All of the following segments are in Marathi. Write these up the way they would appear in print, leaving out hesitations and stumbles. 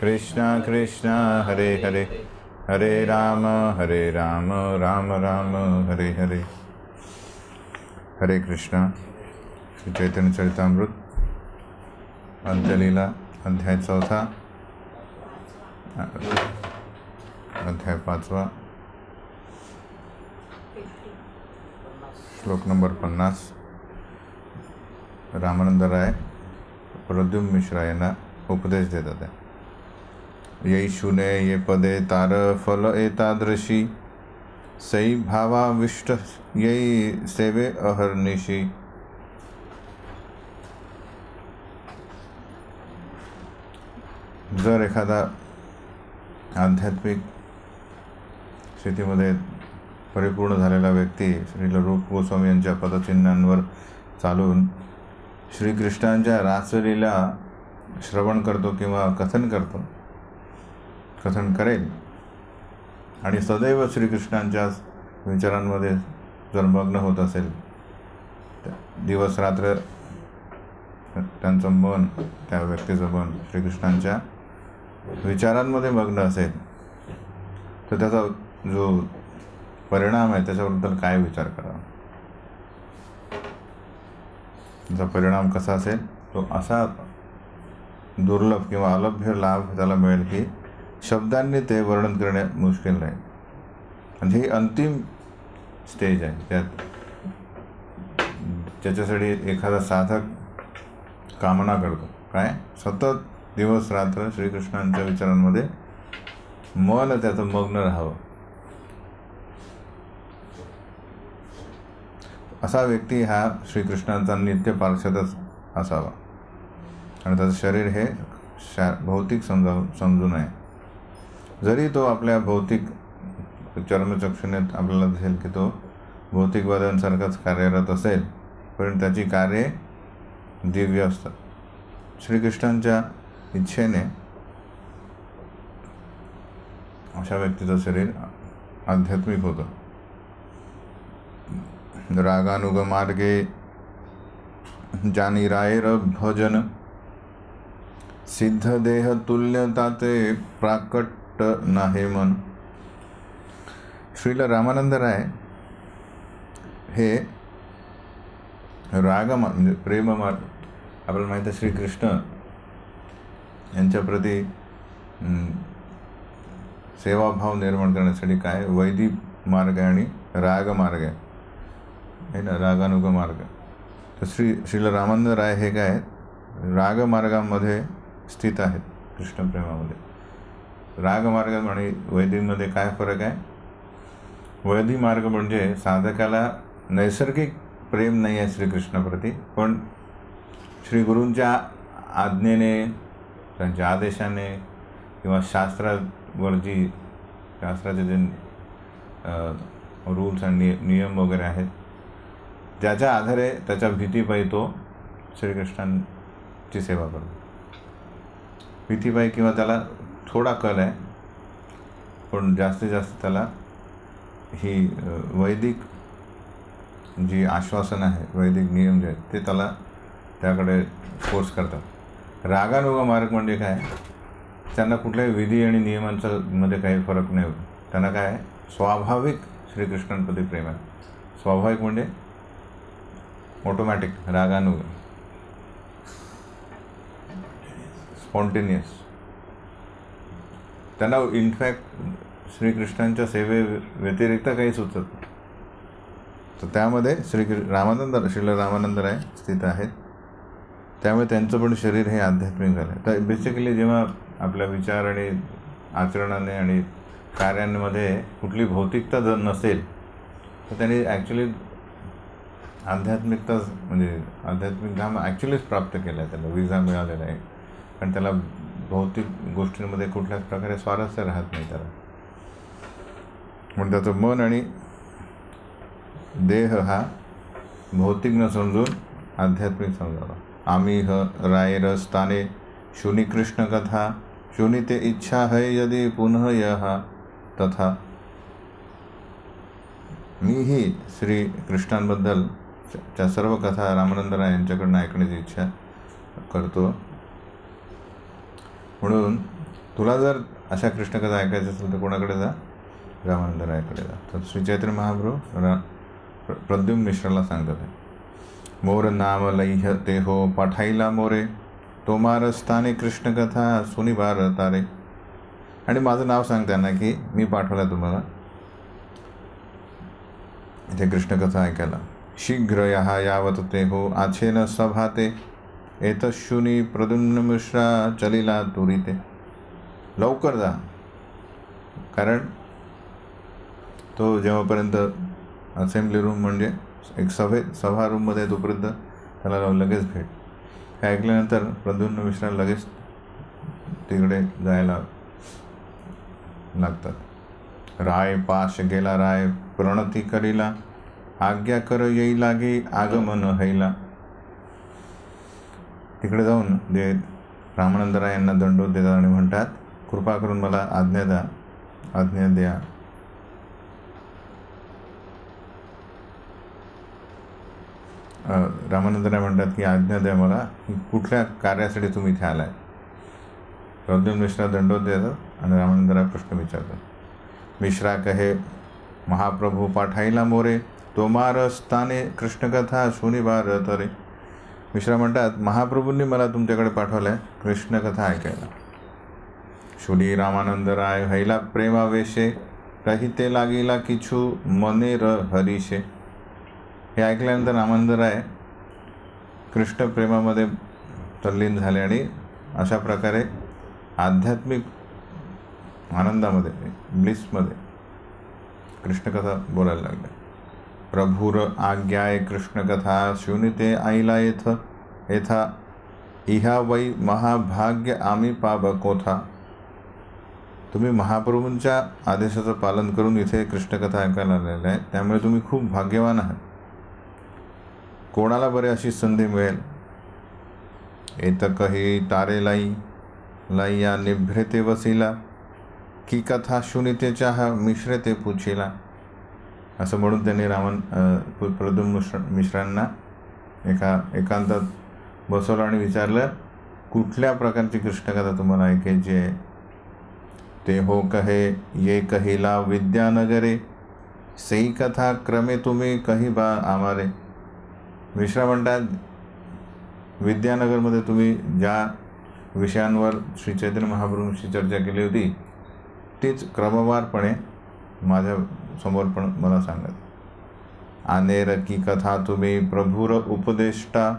कृष्ण कृष्ण हरे हरे, हरे राम राम राम हरे हरे। हरे कृष्ण। श्री चैतन्य चरितामृत अंत्यलीला अध्याय 4, अध्याय 5, श्लोक नंबर 50। रामानंद राय प्रद्युम्न मिश्रा यांना उपदेश देतात आहे। येई शुने ये पदे तार फल एतादृशी, सई भावाविष्ट येई सेवे अहर्निशी। जर एखादा आध्यात्मिक स्थितीमध्ये परिपूर्ण झालेला व्यक्ती श्रील रूप गोस्वामी यांच्या पदचिन्हांवर चालून श्रीकृष्णांच्या रासलीला श्रवण करतो किंवा कथन करेल आणि सदैव श्रीकृष्णांच्या विचारांमध्ये जर मग्न होत असेल, दिवस रात्र त्यांचं मन, त्या व्यक्तीचं मन श्रीकृष्णांच्या विचारांमध्ये मग्न असेल, तर त्याचा जो परिणाम आहे त्याच्याबद्दल काय विचार करावा। त्याचा परिणाम कसा असेल, तो असा दुर्लभ किंवा अलभ्य लाभ त्याला मिळेल की शब्दांनी ते वर्णन करणे मुश्किल राहील। म्हणजे ही अंतिम स्टेज आहे, त्याच्यासाठी एखादा साधक कामना करतो काय, सतत दिवस रात्र श्रीकृष्णांच्या विचारांमध्ये मन त्याचं मग्न राहावं। असा व्यक्ती हा श्रीकृष्णांचा नित्य पार्षदच असावा आणि त्याचं शरीर हे भौतिक समजू नये। जरी तो आपल्या भौतिक चर्मचक्षुनेत आपल्याला दिसेल की तो भौतिकवाद्यांसारखाच कार्यरत असेल, पण त्याची कार्ये दिव्य असतात। श्रीकृष्णांच्या इच्छेने अशा व्यक्तीचं शरीर आध्यात्मिक होतं। रागानुग मार्गे जानी रायर भजन, सिद्ध देह तुल्यताते प्राकट नाही मन। श्रील रामानंद राय हे म्हणजे प्रेम मार्ग, आपल्याला माहिती आहे श्रीकृष्ण यांच्या प्रती सेवाभाव निर्माण करण्यासाठी काय वैदिक मार्ग आहे आणि राग मार्ग आहे ना, रागानुग मार्ग। तर श्रील रामानंद राय हे काय राग मार्गामध्ये स्थित आहेत कृष्ण प्रेमामध्ये। राग मार्ग आणि वैदिकमध्ये काय फरक आहे? वैदिक मार्ग म्हणजे साधकाला नैसर्गिक प्रेम नाही आहे श्रीकृष्णाप्रती, पण श्री गुरूंच्या आज्ञेने, त्यांच्या आदेशाने किंवा शास्त्राचे जे रूल्स आणि नियम वगैरे आहेत त्याच्या आधारे त्याच्या भीतीपायी तो श्रीकृष्णांची सेवा करतो। भीतीपायी किंवा त्याला थोडा कल आहे, पण जास्तीत जास्त त्याला ही वैदिक जी आश्वासन आहे, वैदिक नियम जे आहेत ते त्याकडे फोर्स करतात। रागानुग मार्ग म्हणजे काय, त्यांना कुठल्याही विधी आणि नियमांमध्ये काही फरक नाही होत। त्यांना काय स्वाभाविक श्रीकृष्णांप्रती प्रेम आहे। स्वाभाविक म्हणजे ऑटोमॅटिक, रागानुग स्पॉन्टेनियस। त्यांना इनफॅक्ट श्रीकृष्णांच्या सेवे व्यतिरिक्त काही सुचत नाही। तर त्यामध्ये श्रील रामानंद राय स्थित आहेत, त्यामुळे त्यांचं पण शरीर हे आध्यात्मिक झालं आहे। तर बेसिकली जेव्हा आपल्या विचार आणि आचरणाने आणि कार्यांमध्ये कुठली भौतिकता जर नसेल, तर त्यांनी ॲक्च्युली आध्यात्मिकता म्हणजे आध्यात्मिक धाम ॲक्च्युलीच प्राप्त केला आहे, त्याला विजा मिळालेला आहे। कारण त्याला भौतिक गोष्टींमध्ये कुठल्याच प्रकारे स्वारस्य राहत नाही त्याला, म्हणून त्याचं मन आणि देह हा भौतिक न समजून आध्यात्मिक समजावा। आम्ही रायर स्थाने शुनी कृष्ण कथा, शुनी ते इच्छा है यदि पुनः यह तथा। मीही श्री कृष्णांबद्दल च्या सर्व कथा रामानंद राय यांच्याकडून ऐकण्याची इच्छा करतो, म्हणून तुला जर अशा कृष्णकथा ऐकायचं असेल तर कोणाकडे जा? रामानंद रायकडे जा. तर श्री चैतन्य महाप्रभू प्रद्युम्न मिश्राला सांगतात आहे, मोर नाम लैह ते हो पाठाईला मोरे, तोमार स्थाने कृष्णकथा सुनिबार तारे. आणि माझं नाव सांग त्यांना की मी पाठवलं तुम्हाला इथे कृष्णकथा ऐकायला. शीघ्र यहा यावत ते हो आछेन सभाते, एतशुनी प्रद्युम्न मिश्रा चलिला तुरीते. लवकर जा, कारण तो जेव्हापर्यंत असेंब्ली रूम म्हणजे एक सभा रूममध्ये तोपर्यंत त्याला लगेच भेट. हे ऐकल्यानंतर प्रद्युम्न मिश्रा लगेच तिकडे जायला लागतात. राय पाश गेला राय प्रणती करीला, आज्ञा कर येई लागे आगमन हैला. तिकडे जाऊन ते रामानंद राय यांना दंडोत देतात आणि म्हणतात, कृपा करून मला आज्ञा द्या. रामानंद राय म्हणतात की आज्ञा द्या मला, की कुठल्या कार्यासाठी तुम्ही इथे आलाय. प्रद्युम्न मिश्रा दंडोत देतात आणि रामानंद राय प्रश्न विचारतात. मिश्रा कहे महाप्रभू पाठाईला मोरे, तोमार स्थाने कृष्णकथा सुनिबार तरे. मिश्रा म्हणतात, महाप्रभूंनी मला तुमच्याकडे पाठवलं आहे कृष्णकथा ऐकायला. शुडी रामानंद राय हैला प्रेमावेशे, कही ते लागिला किछु मने र हरीशे. हे ऐकल्यानंतर रामानंद राय कृष्ण प्रेमामध्ये तल्लीन झाले आणि अशा प्रकारे आध्यात्मिक आनंदामध्ये ब्लिसमध्ये कृष्णकथा बोलायला लागले. प्रभुर आज्ञाय कृष्णकथा शून्यते आईला येथा इहा वै महाभाग्य आम्ही पाब कोथा. तुम्ही महाप्रभूंच्या आदेशाचं पालन करून इथे कृष्णकथा ऐकायला आलेले आहे, त्यामुळे तुम्ही खूप भाग्यवान आहात. कोणाला बरे अशी संधी मिळेल. येत कही तारे लाई या निभ्रेते वसिला, की कथा शुनिते चाह मिश्रते पुछिला. असं म्हणून त्यांनी प्रद्युम्न मिश्रांना एकांतात बसवलं आणि विचारलं, कुठल्या प्रकारची कृष्णकथा तुम्हाला ऐकायची आहे. ते हो कहे ये कहिला विद्यानगरे, सेई कथा क्रमे तुम्ही कही बा आमारे. मिश्रा म्हणतात, विद्यानगरमध्ये तुम्ही ज्या विषयांवर श्री चैतन्य महाप्रभूंशी चर्चा केली होती तीच क्रमवारपणे माझ्या समोर पण मला सांगत. आनेर की कथा तुम्ही प्रभुर उपदेष्टा,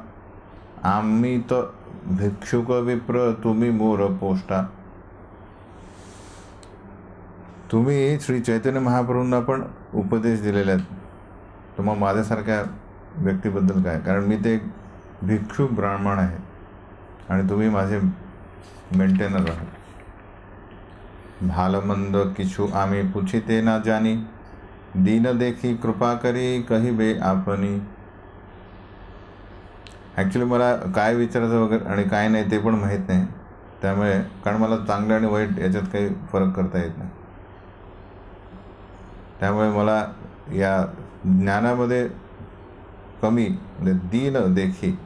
आम्ही तर भिक्षुक विप्र तुम्ही मोर पोष्टा. तुम्ही श्री चैतन्य महाप्रभूंना पण उपदेश दिलेले आहेत, तर मग माझ्यासारख्या व्यक्तीबद्दल काय. कारण मी ते भिक्षुक ब्राह्मण आहे आणि तुम्ही माझे मेंटेनर आहात. भालमंद किछु आम्ही पुछिते ना जानी, दीन देखी कृपा करी कही बे आपणी. ॲक्च्युली मला काय विचारायचं वगैरे आणि काय नाही ते पण माहीत नाही, त्यामुळे कारण मला चांगलं आणि वाईट याच्यात काही फरक करता येत नाही. त्यामुळे मला या ज्ञानामध्ये कमी म्हणजे दीन देखी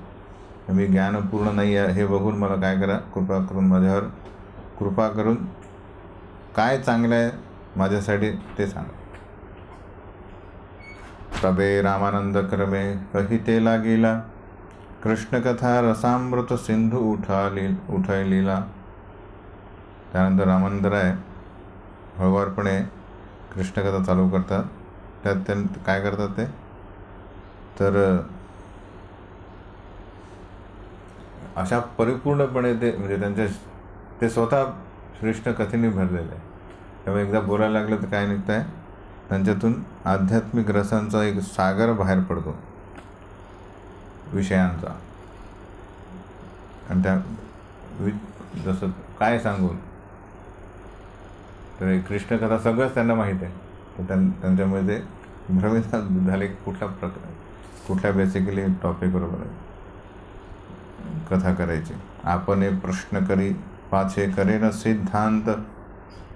मी ज्ञानपूर्ण नाही आहे हे बघून मला काय करा, कृपा करून माझ्यावर कृपा करून काय चांगलं आहे माझ्यासाठी ते सांगा. तबे रामानंद क्रमे कही ते लागेला, कृष्णकथा रसामृत सिंधू उठवलेला. त्यानंतर रामानंद राय हळुवारपणे कृष्णकथा चालू करतात. त्यात काय करतात ते तर अशा परिपूर्णपणे म्हणजे ते स्वतः कृष्ण कथेने भरलेलं आहे. त्यामुळे एकदा बोलायला लागलं तर काय निघतं आहे, त्यांच्यातून आध्यात्मिक रसांचा एक सागर बाहेर पडतो विषयांचा. आणि त्या जसं काय सांगून तर कृष्णकथा सगळंच त्यांना माहीत आहे, तर त्यांच्यामुळे ते भ्रमित झाले कुठल्या बेसिकली टॉपिकवर कथा करायची. आपण प्रश्न करी पाछे करेन सिद्धांत,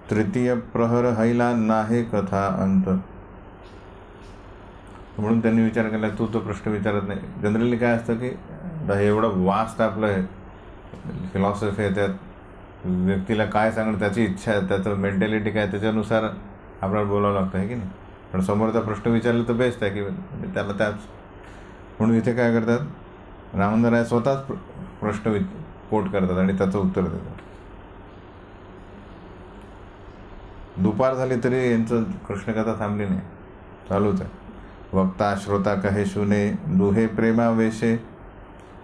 तृतीय प्रहर हैला नाहे कथा अंत. म्हणून त्यांनी विचार केला, तू तो प्रश्न विचारत नाही. जनरली काय असतं की एवढं वास्ट आपलं फिलॉसॉफी आहे, त्यात व्यक्तीला काय सांगणं, त्याची इच्छा, त्याचं मेंटॅलिटी काय, त्याच्यानुसार आपल्याला बोलावं लागतं आहे की नाही. पण समोरचा प्रश्न विचारला तर बेस्ट आहे की त्याला त्याच. म्हणून इथे काय करतात, रामानंद राय स्वतःच प्रश्न कोट करतात आणि त्याचं उत्तर देतात. दुपार झाली तरी यांचं कृष्णकथा थांबली नाही, चालूच आहे. वक्ता श्रोता कहे शुने, दुहे प्रेमावेशे,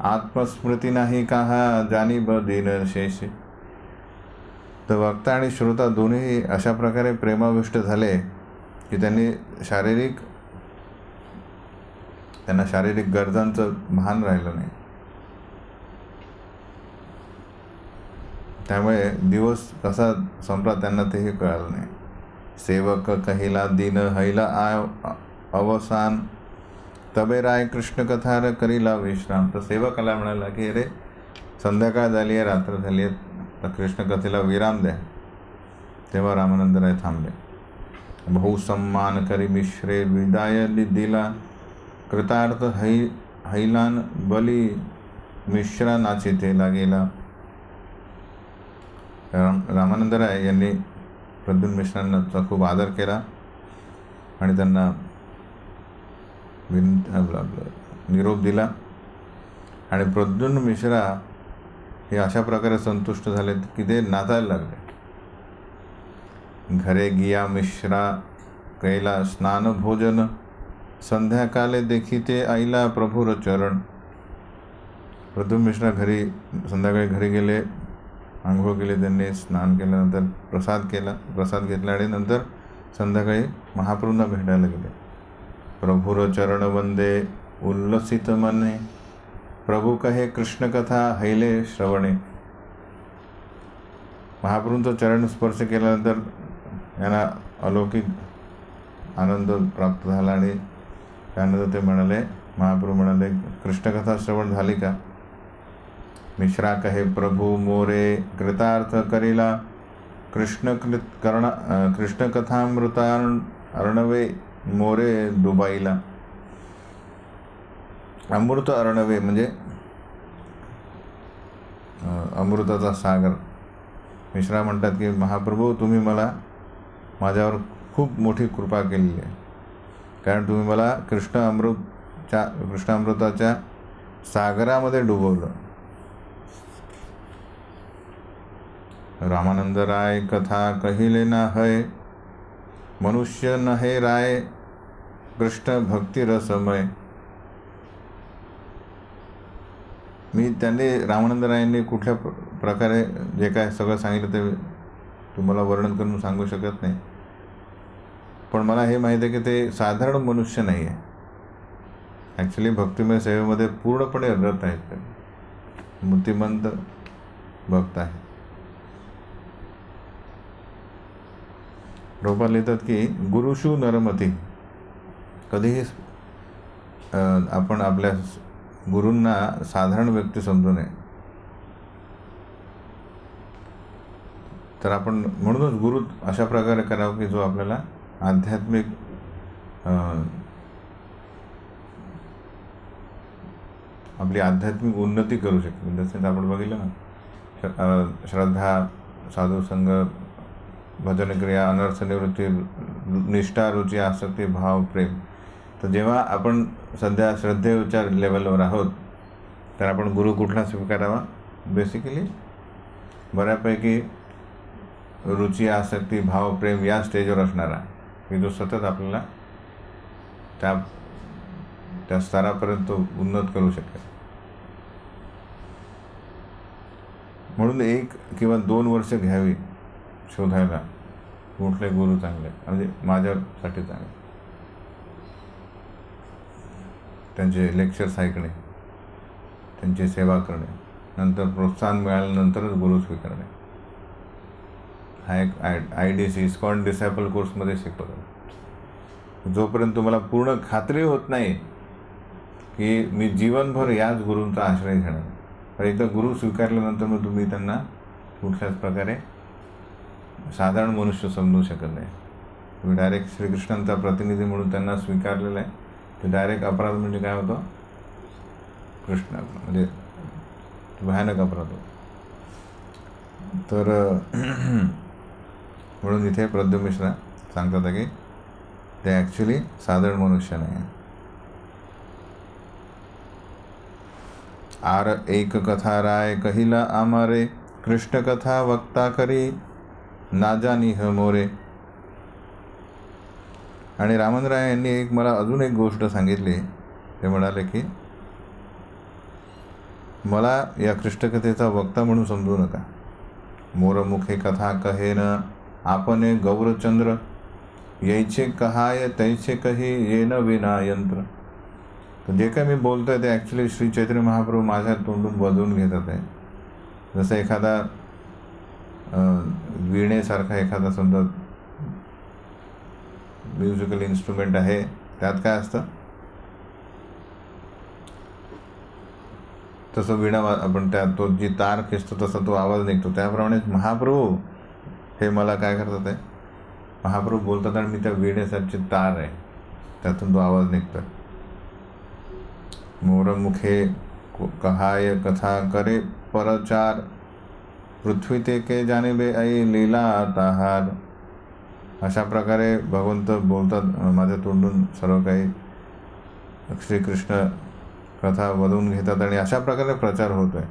आत्मस्मृती नाही काहा, जानी ब दीन शेषे. तर वक्ता आणि श्रोता दोन्ही अशा प्रकारे प्रेमाविष्ट झाले की त्यांना शारीरिक गरजांचं भान राहिलं नाही. त्यामुळे दिवस कसा संपला त्यांना तेही कळालं नाही. सेवक कहिला दीन हैला अवसान, तबे राय कृष्णकथार करीला विश्राम. तर सेवकाला म्हणाला की अरे संध्याकाळ झाली आहे, रात्र झाली आहे, तर कृष्णकथेला विराम द्या. तेव्हा रामानंद राय थांबले. बहुसम्मान करी मिश्रे विदाय दिला, कृतार्थ हैलान बली मिश्रा नाचिते लागेला. रामानंद राय यांनी प्रद्युम्न मिश्रांचा खूप आदर केला आणि त्यांना निरोप दिला. आणि प्रद्युम्न मिश्रा हे अशा प्रकारे संतुष्ट झाले की ते नाचायला लागले. घरे गिया मिश्रा कैला स्नान भोजन, संध्याकाले देखीते आईला प्रभुर चरण. प्रद्युम्न मिश्रा संध्याकाळी घरी गेले, आंघोळ केले, त्यांनी स्नान केल्यानंतर प्रसाद घेतला आणि नंतर संध्याकाळी महाप्रभूंना भेटायला गेले. प्रभुर चरण वंदे उल्लसित मने, प्रभू कहे कृष्णकथा हैले श्रवणे. महाप्रभूंचं चरण स्पर्श केल्यानंतर यांना अलौकिक आनंद प्राप्त झाला आणि त्यानंतर ते म्हणाले, महाप्रभू म्हणाले, कृष्णकथा श्रवण झाली का. मिश्रा कहे प्रभू मोरे कृतार्थ करीला, कृष्णकथामृता अर्णवे मोरे दुबाईला. अमृत अर्णवे म्हणजे अमृताचा सागर. मिश्रा म्हणतात की महाप्रभू तुम्ही माझ्यावर खूप मोठी कृपा केलेली आहे, कारण तुम्ही मला कृष्णामृताच्या सागरामध्ये डुबवलं. रामानंद राय कथा कहिले ना है, मनुष्य नहे राय कृष्ण भक्ती रसमय. त्यांनी रामानंद रायांनी कुठल्या प्रकारे जे काय सगळं सांगितलं ते तुम्हाला वर्णन करून सांगू शकत नाही. पण मला हे माहीत आहे की ते साधारण मनुष्य नाही आहे. ॲक्च्युली भक्तिमय सेवेमध्ये पूर्णपणे रत आहेत, ते मूर्तिमंत भक्त आहे. प्रभुपाद लिहितात की गुरुषु नरमती. कधीही आपण आपल्या गुरूंना साधारण व्यक्ती समजू नये. तर आपण म्हणूनच गुरु अशा प्रकारे करावं की जो आपल्याला आध्यात्मिक आपली आध्यात्मिक उन्नती करू शकते. जसं आपण बघितलं ना, श्रद्धा, साधुसंग, भजनक्रिया, अनर्थ निवृत्ती, निष्ठा, रुची, आसक्ती, भाव, प्रेम. तर जेव्हा आपण सध्या श्रद्धेच्या लेवलवर आहोत तर आपण गुरु कुठला स्वीकारावा. बेसिकली बऱ्यापैकी रुची, आसक्ती, भाव, प्रेम या स्टेजवर असणारा की जो सतत आपल्याला त्या स्तरापर्यंत उन्नत करू शकेल. म्हणून 1 किंवा 2 वर्ष घ्यावी शोधायला कुठले गुरु चांगले, म्हणजे माझ्यासाठी चांगले. त्यांचे लेक्चर्स ऐकणे, त्यांची सेवा करणे, नंतर प्रोत्साहन मिळाल्यानंतरच गुरु स्वीकारणे. हा एक IDC इस्कॉन डिसायपल कोर्समध्ये शिकवतात. जोपर्यंत तुम्हाला पूर्ण खात्री होत नाही की मी जीवनभर याच गुरूंचा आश्रय घेणार, तर एकदा गुरु स्वीकारल्यानंतर मग तुम्ही त्यांना कुठल्याच प्रकारे साधारण मनुष्य समजू शकत नाही. तुम्ही डायरेक्ट श्रीकृष्णांचा प्रतिनिधी म्हणून त्यांना स्वीकारलेलं आहे. ते डायरेक्ट अपराध म्हणजे काय होतं, कृष्ण म्हणजे भयानक अपराध होतो. तर म्हणून इथे प्रद्युम्न मिश्रा सांगतात की ते ॲक्च्युली साधारण मनुष्य नाही. आर एक कथा राय कहिला आमारे, कृष्ण कथा वक्ता करी ना जानिह मोरे. आणि रामन राय यांनी मला अजून एक गोष्ट सांगितली. ते म्हणाले की मला या कृष्णकथेचा वक्ता म्हणून समजू नका. मोरमुखे कथा कहेन आपणे गौरचंद्र, यायचे कहाय तैचे कही येन विना यंत्र. तर जे काय मी बोलतो आहे ते ॲक्च्युली श्री चैतन्य महाप्रभू माझ्या तोंडून बदलून घेतात आहे. जसं एखादा वीणेसारखा एखादा समजा म्युझिकल इन्स्ट्रुमेंट आहे, त्यात काय असतं, तसं वीणा आपण त्यात तो जी तार खेचतो तसा तो आवाज निघतो. त्याप्रमाणे महाप्रभू हे मला काय करतात आहे, महाप्रभू बोलतात आणि मी त्या वीणेसारखी तार आहे, त्यातून तो आवाज निघतो. मोरमुखे कहाय कथा करे परचार, पृथ्वी ते के जानिबे ऐ लीला ताहार. अशा प्रकारे भगवंत बोलतात माझ्या तोंडून, सर्व काही श्रीकृष्ण कथा वधून घेतात आणि अशा प्रकारे प्रचार होत आहे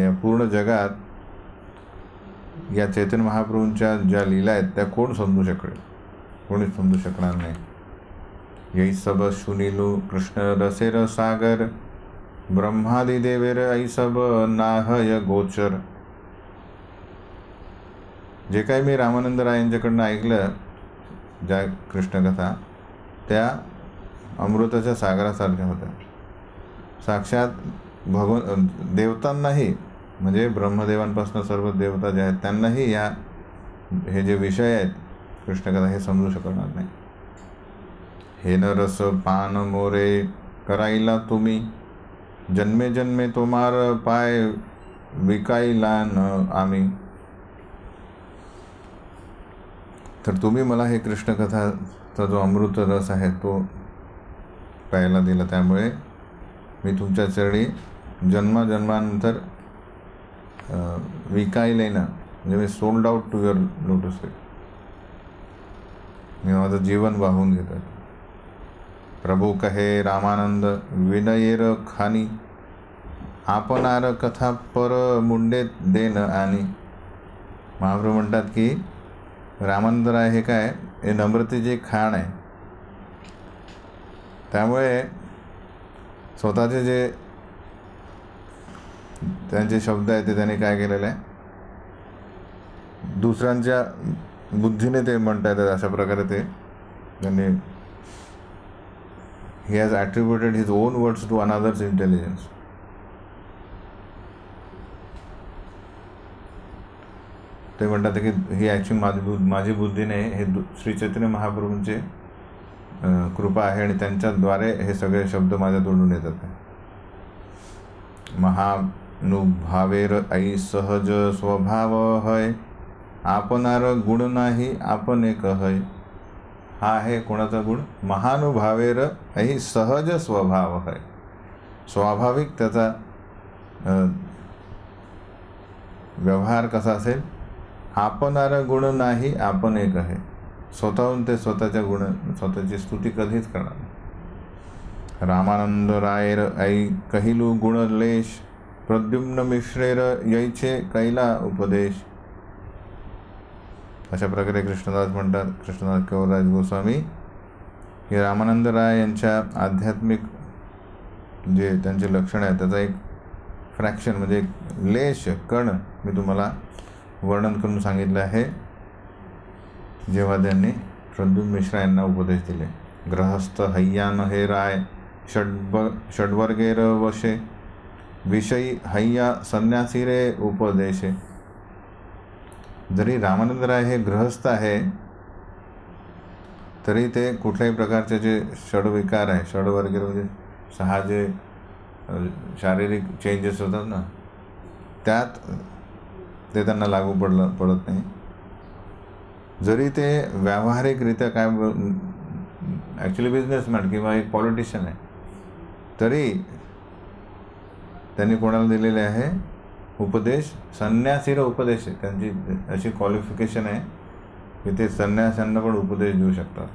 या पूर्ण जगात. या चैतन्य महाप्रभूंच्या ज्या लीला आहेत त्या कोण समजू शकेल, कोणीच समजू शकणार नाही. यही सब सुनीलू कृष्ण रसेर सागर, ब्रह्मादि देवेर ऐ सब नाहय गोचर. जे काही मी रामानंद राय यांच्याकडनं ऐकलं, ज्या कृष्णकथा त्या अमृताच्या सागरासारख्या होत्या. साक्षात देवतांनाही, म्हणजे ब्रह्मदेवांपासून सर्व देवता जे आहेत त्यांनाही हे जे विषय आहेत कृष्णकथा हे समजू शकणार नाही. हे न रस पान मोरे करायला तुम्ही, जन्मे जन्मे तोमार पाय विकायला न आम्ही. तर तुम्ही मला हे कृष्णकथाचा जो अमृत रस आहे तो प्यायला दिला, त्यामुळे मी तुमच्या चरणी जन्मानंतर विकायला ना, म्हणजे मी sold out to your lotus feet, मी माझं जीवन वाहून घेतो. प्रभू कहे रामानंद विनयेर खानी, आपणार कथा पर मुंडे देन आणि. महाप्रभू म्हणतात की रामानंद राय हे काय, हे नम्रतेचे खाण आहे. त्यामुळे स्वतःचे जे त्यांचे शब्द आहेत ते त्यांनी काय केलेलं आहे, दुसऱ्यांच्या बुद्धीने ते म्हणता येतात अशा प्रकारे ते त्यांनी he has attributed his own words to another's intelligence. ते म्हणतात की ही ॲक्च्युली माझी बुद्धीने हे श्री चैतन्य महाप्रभूंचे कृपा आहे आणि त्यांच्याद्वारे हे सगळे शब्द माझ्या तोंडून येतात. महानुभावेर ऐ सहज स्वभाव हय, आपणार गुण नाही आपण एक हय. हा आहे कोणाचा गुण, महानुभावेर ऐ सहज स्वभाव हय. स्वाभाविक त्याचा व्यवहार कसा असेल, आपणारा गुण नाही आपण एक आहे. स्वतःहून ते स्वतःची स्तुती कधीच करणार नाही. रामानंद रायर ऐ कहिलू गुणलेश, प्रद्युम्न मिश्रेर यैचे कैला उपदेश. अशा प्रकारे कृष्णदास म्हणतात, कृष्णदास केवलराज गोस्वामी हे रामानंद राय यांच्या आध्यात्मिक जे त्यांचे लक्षण आहे त्याचा एक फ्रॅक्शन, म्हणजे एक लेश कण मी तुम्हाला वर्णन करून सांगितलं आहे, जेव्हा त्यांनी प्रद्युम्न मिश्रा यांना उपदेश दिले. ग्रहस्थ हैयान हे राय, षड्वर्गेर वशे, विषयी हैया संन्यासी रे उपदेशे. जरी रामानंद राय हे गृहस्थ आहे तरी ते कुठल्याही प्रकारचे जे षडविकार आहे, षडवर्गेर म्हणजे 6 जे शारीरिक चेंजेस होतात ना, त्यात ते त्यांना लागू पडत नाही. जरी ते व्यावहारिकरित्या काय ॲक्च्युली बिझनेसमॅन किंवा एक पॉलिटिशियन आहे, तरी त्यांनी कोणाला दिलेले आहे, उपदेश संन्यासीला उपदेश आहे, त्यांची अशी क्वालिफिकेशन आहे की ते संन्यासांना पण उपदेश देऊ शकतात.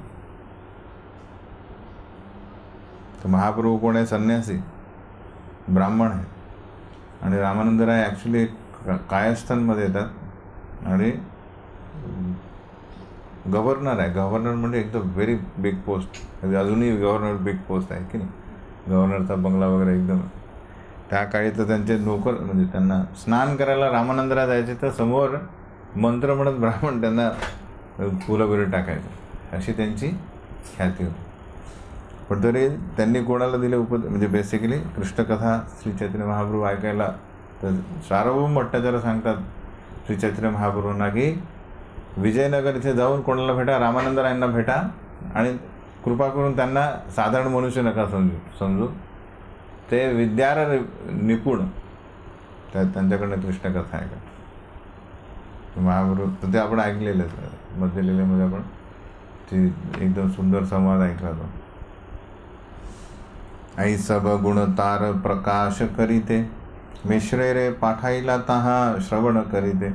तर महाप्रभू कोण आहे? संन्यासी ब्राह्मण आहे. आणि रामानंद राय ॲक्च्युली कायस्थांमध्ये येतात आणि गव्हर्नर आहे. गव्हर्नर म्हणजे एकदम व्हेरी बिग पोस्ट, अजूनही गव्हर्नर बिग पोस्ट आहे की नाही, गव्हर्नरचा बंगला वगैरे एकदम. त्या काळी तर त्यांचे नोकर म्हणजे त्यांना स्नान करायला रामानंदराय जायचे तर समोर मंत्र म्हणत ब्राह्मण त्यांना फुलं बिलं टाकायचं, अशी त्यांची ख्याती होती. पण तरी त्यांनी कोणाला दिले म्हणजे बेसिकली कृष्णकथा श्री चैतन्य महाप्रभू ऐकायला. तर सार्वभौम भट्टाचार्य सांगतात श्री चैतन्य महाप्रभूंना की विजयनगर इथे जाऊन कोणाला भेटा, रामानंदरायांना भेटा आणि कृपा करून त्यांना साधारण मनुष्य नका समजू, ते विद्यार निपुण, त्यांच्याकडनं कृष्णकथा ऐका. महाप्रभू तर ते आपण ऐकलेलंच मध्य लिलेमध्ये, आपण ती एकदम सुंदर संवाद ऐकला तो. आई सब गुण तार प्रकाश करीते, मिश्रे रे पाठाईला तहा श्रवण करीते.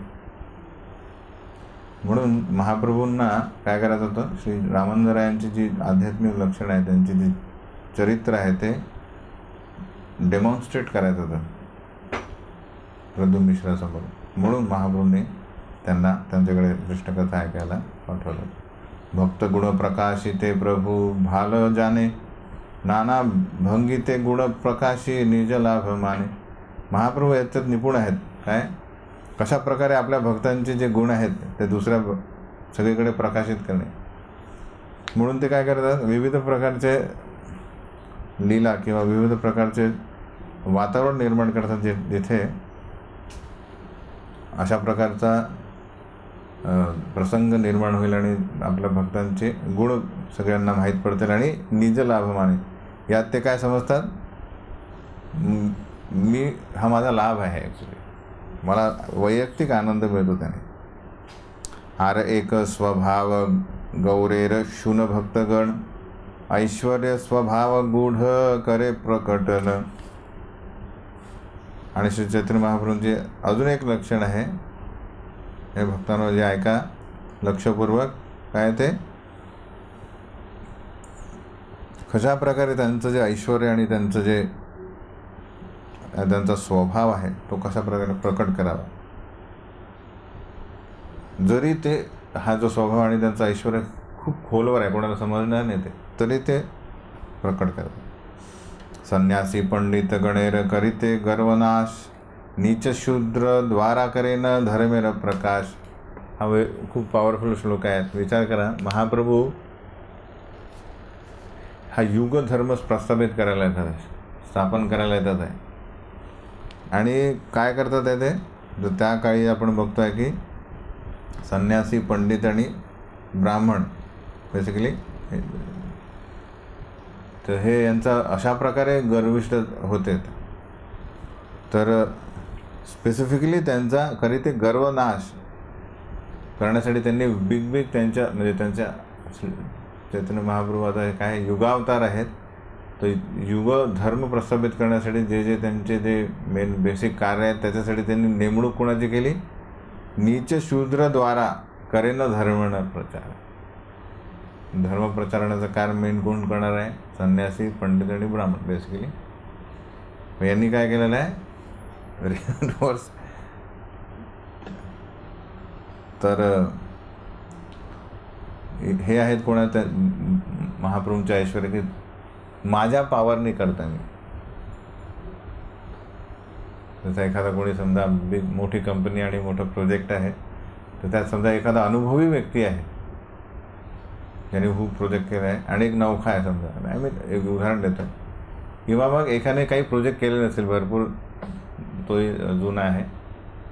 म्हणून महाप्रभूंना काय करायचं होतं, श्री रामानंदरायांची जी आध्यात्मिक लक्षणं आहे, त्यांची जी चरित्र आहे ते डेमॉन्स्ट्रेट करायचं होतं प्रद्युम्न मिश्रासमोर. म्हणून महाप्रभूंनी त्यांना त्यांच्याकडे कृष्णकथा ऐकायला पाठवलं. भक्त गुण प्रकाशिते प्रभू भाल जाने, नाना भंगीते गुण प्रकाशी निज लाभ माने. महाप्रभू याच्यात निपुण आहेत. काय कशा प्रकारे आपल्या भक्तांचे जे गुण आहेत ते दुसऱ्या सगळीकडे प्रकाशित करणे. म्हणून ते काय करतात, विविध प्रकारचे लीला किंवा विविध प्रकारचे वातावरण निर्माण करतात जिथे अशा प्रकारचा प्रसंग निर्माण होईल आणि आपल्या भक्तांचे गुण सगळ्यांना माहीत पडतील आणि निज लाभ माने. यात ते काय समजतात, हा माझा लाभ आहे, ॲक्च्युली मला वैयक्तिक आनंद मिळतो त्याने. हार एक स्वभाव गौरेर शून भक्तगण, ऐश्वर्य स्वभाव गूढ करे प्रकटन. आणि श्री चैतन्य महाप्रभूंचे अजून एक लक्षण आहे, हे भक्तांनो जे ऐका लक्षपूर्वक, काय ते कशा प्रकारे त्यांचं जे ऐश्वर्य आणि त्यांचं जे त्यांचा स्वभाव आहे तो कशा प्रकारे प्रकट करावा. जरी ते हा जो स्वभाव आणि त्यांचं ऐश्वर्य खूप खोलवर आहे, कोणाला समजणार नाही, ते तरी ते प्रकट करतात. संन्यासी पंडित गणेर करीते गर्वनाश, नीच शूद्र द्वारा करेन धर्मेर प्रकाश. हा खूप पॉवरफुल श्लोक आहे. विचार करा, महाप्रभू हा युग धर्म प्रस्थापित करायला येतात आहे, स्थापन करायला येतात आहे. आणि काय करतात आहे ते, तर त्या काळी आपण बघतो आहे की संन्यासी पंडित आणि ब्राह्मण बेसिकली, तर हे यांचा अशा प्रकारे गर्विष्ठ होते. तर स्पेसिफिकली त्यांचा खरी ते गर्वनाश करण्यासाठी त्यांनी बिग त्यांच्या म्हणजे त्यांच्या चैतन्य महाप्रभू आता काय युगावतार आहेत, तर युग धर्म प्रस्थापित करण्यासाठी जे त्यांचे जे मेन बेसिक कार्य आहेत त्याच्यासाठी त्यांनी नेमणूक कोणाची केली, नीच शूद्रद्वारा करेन धर्मण प्रचार. धर्मप्रचारणाचं कार्य मेन कोण करणार आहे, संन्यासी पंडित आणि ब्राह्मण बेसिकली. यांनी काय केलेलं आहे रिव्हर्स. तर हे आहेत कोणाच्या महाप्रभूंच्या ऐश्वर्य की माझ्या पावरने करता मी. जसं एखादा कोणी समजा बिग मोठी कंपनी आणि मोठं प्रोजेक्ट आहे, तर त्यात समजा एखादा अनुभवी व्यक्ती आहे ज्याने खूप प्रोजेक्ट केला आहे आणि एक नौखा आहे समजा, मी एक उदाहरण देतो, किंवा मग एखाद्याने काही प्रोजेक्ट केले नसेल, भरपूर तोही जुना आहे,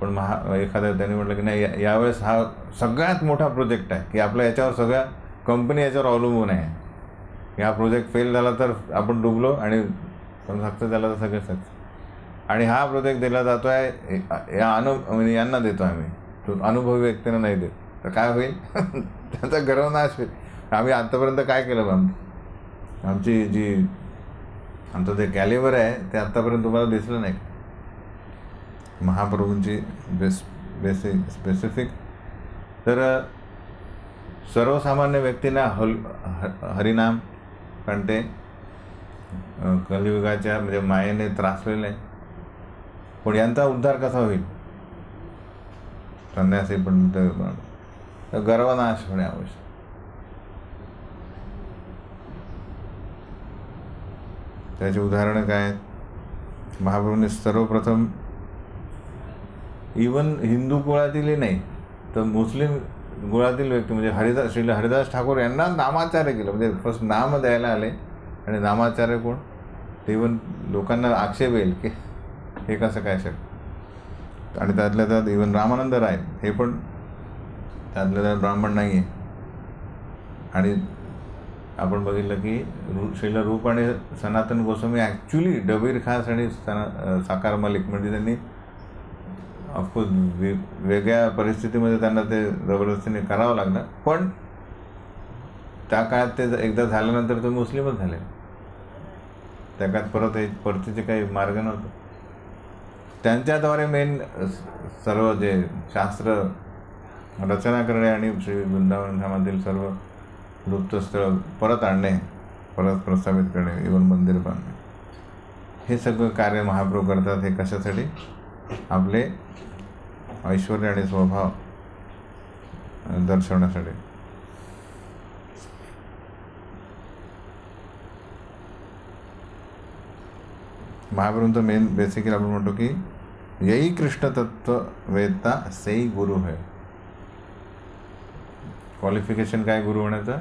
पण एखाद्या त्याने म्हटलं की नाही यावेळेस हा सगळ्यात मोठा प्रोजेक्ट आहे की आपल्या याच्यावर सगळ्या कंपनी याच्यावर अवलंबून आहे, हा प्रोजेक्ट फेल झाला तर आपण डुबलो आणि पण सक्सेस झाला तर सगळे सक्सेस, आणि हा प्रोजेक्ट दिला जातो आहे म्हणजे यांना देतो आम्ही, तो अनुभवी व्यक्तींना नाही देत, तर काय होईल त्याचा गर्वनाश होईल. आम्ही आत्तापर्यंत काय केलं, आमचं जे कॅलिबर आहे ते आत्तापर्यंत तुम्हाला दिसलं नाही. महाप्रभूंची स्पेसिफिक. तर सर्वसामान्य व्यक्तींना हरिनाम कंटे कलियुगाच्या म्हणजे मायेने त्रासलेले आहे. पण यांचा उद्धार कसा होईल? संन्यासी पण गर्वनाश होणे आवश्यक. त्याची उदाहरणं काय आहेत? महाप्रभूंनी सर्वप्रथम इवन हिंदू कुळातीलही नाही तर मुस्लिम कुळातील व्यक्ती म्हणजे श्री हरिदास ठाकूर यांना नामाचार्य केलं. म्हणजे फर्स्ट नाम द्यायला आले आणि नामाचार्य कोण? ते इवन लोकांना आक्षेप येईल की हे कसं काय शक्य. आणि त्यातल्या त्यात इवन रामानंद राय हे पण त्यातल्या त्यात ब्राह्मण नाही आहे. आणि आपण बघितलं की श्रील रूप आणि सनातन गोस्वामी ॲक्च्युली डबीर खास आणि साकार मलिक म्हणजे त्यांनी ऑफकोर्स वेगळ्या परिस्थितीमध्ये त्यांना ते जबरदस्तीने करावं लागलं. पण त्या काळात ते एकदा झाल्यानंतर ते मुस्लिमच झाले. त्या काळात परतीचे काही मार्ग नव्हते. त्यांच्याद्वारे मेन सर्व जे शास्त्र रचना करणे आणि श्री वृंदावन धामातील सर्व लुप्तस्थळ परत आणणे, परत प्रस्थापित करणे, इवन मंदिर बांधणे, हे सगळं कार्य महाप्रभू करतात. हे कशासाठी? आपले ऐश्वर्य आणि स्वभाव दर्शवण्यासाठी. महाप्रभूंचं मेन बेसिकली आपण म्हणतो की यही कृष्ण तत्व वेदता सेई गुरु है. क्वालिफिकेशन काय गुरु होण्याचं?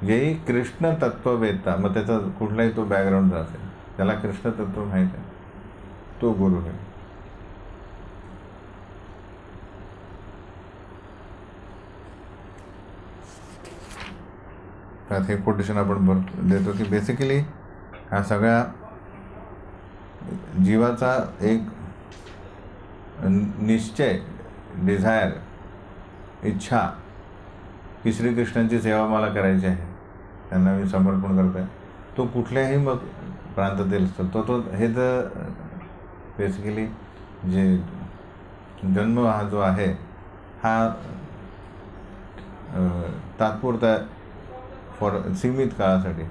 यही कृष्ण तत्व वेदता. मग त्याचा कुठलाही तो बॅकग्राऊंड असेल, त्याला कृष्ण तत्व माहीत आहे, तो गुरु आहे. त्यात हे कोटेशन आपण देतो की बेसिकली हा सगळ्या जीवाचा एक निश्चय, डिझायर, इच्छा की श्रीकृष्णांची सेवा मला करायची आहे, त्यांना मी समर्पण करतो आहे, तो कुठल्याही मग प्रांतातील असतो तो हे तर बेसिकली जे जन्म हा जो आहे हा तात्पुरता फॉर सीमित काळासाठी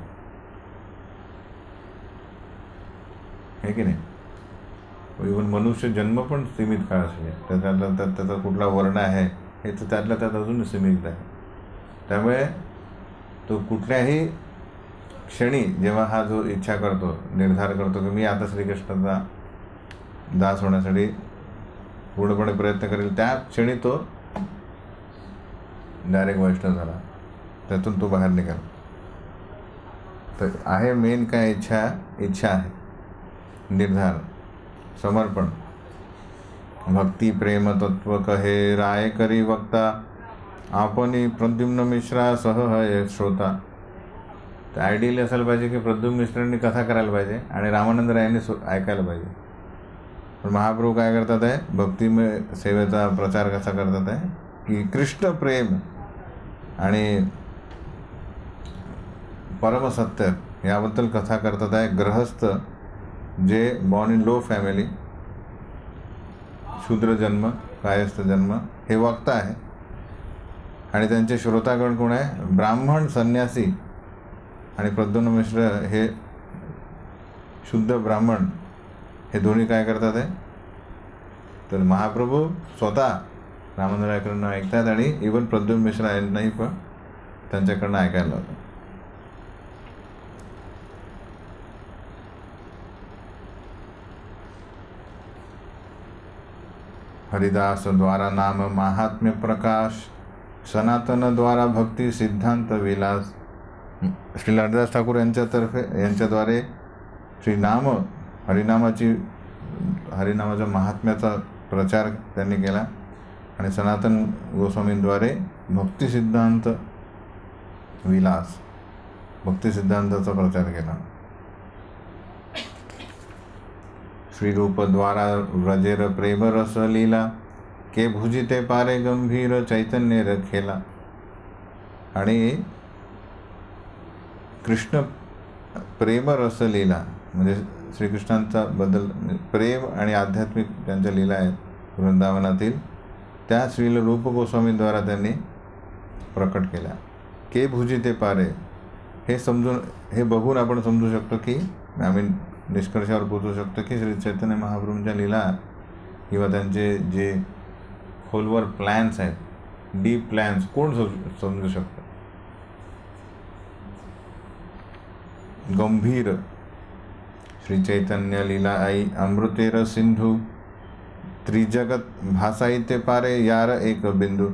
आहे की नाही. इव्हन मनुष्य जन्म पण सीमित काळासाठी, त्याचा कुठला वर्ण आहे हे तर त्यातल्या त्यात अजून सीमित आहे. त्यामुळे तो कुठल्याही क्षणी जेव्हा हा जो इच्छा करतो, निर्धार करतो की मी आता श्रीकृष्णाचा दास होण्यासाठी पूर्णपणे प्रयत्न करेल, त्या क्षणी तो डायरेक्ट वैष्णव झाला, त्यातून तो बाहेर निघाला. तर आहे मेन काय? इच्छा आहे, निर्धार, समर्पण. भक्ती प्रेम तत्व कहे राय करी वक्ता आपणी प्रद्युम्न मिश्रा सह है श्रोता. तर आयडियली असायला पाहिजे की प्रद्युम्न मिश्रांनी कथा करायला पाहिजे आणि रामानंद रायांनी ऐकायला पाहिजे. पण महाप्रभू काय करतात आहे? भक्तिमय सेवेचा प्रचार कसा करतात आहे की कृष्ण प्रेम आणि परमसत्य याबद्दल कथा करतात आहे. ग्रहस्थ जे बॉर्न इन लो फॅमिली, शूद्र जन्म, कायस्थ जन्म, हे वक्ता आहे. आणि त्यांचे श्रोतागण कोण आहे? ब्राह्मण, संन्यासी आणि प्रद्युम्न मिश्र हे शुद्ध ब्राह्मण, हे दोन्ही काय करतात आहे? तर महाप्रभू स्वतः रामानंदरायाकडनं ऐकतात आणि इवन प्रद्युम्न मिश्र यांनाही पण त्यांच्याकडनं ऐकायला होतं. हरिदास द्वारा नाम महात्म्य प्रकाश, सनातन द्वारा भक्ती सिद्धांत विलास. श्री हरिदास ठाकूर यांच्याद्वारे हरिनामाच्या महात्म्याचा प्रचार त्यांनी केला आणि सनातन गोस्वामींद्वारे भक्ती सिद्धांत विलास, भक्ती सिद्धांताचा प्रचार केला. श्रीरूप द्वारा व्रजेर प्रेम रस लीला, के भुजिते पारे गंभीर चैतन्य रखेला. आणि कृष्ण प्रेम रस लीला म्हणजे श्रीकृष्णांचा बद्दल प्रेम आणि आध्यात्मिक त्यांच्या लीला आहेत वृंदावनातील, त्या श्रील रूप गोस्वामीद्वारा त्यांनी प्रकट केल्या. के भुजी ते पारे, हे बघून आपण समजू शकतो की आम्ही निष्कर्षावर पोचू शकतो की श्री चैतन्य महाप्रभूंच्या लीला किंवा त्यांचे जे खोलवर प्लॅन्स आहेत, डीप प्लॅन्स कोण समजू शकतं. गंभीर श्री चैतन्य लीला आई अमृतेर सिंधू, त्रिजगत भासाईते पारे यार एक बिंदू.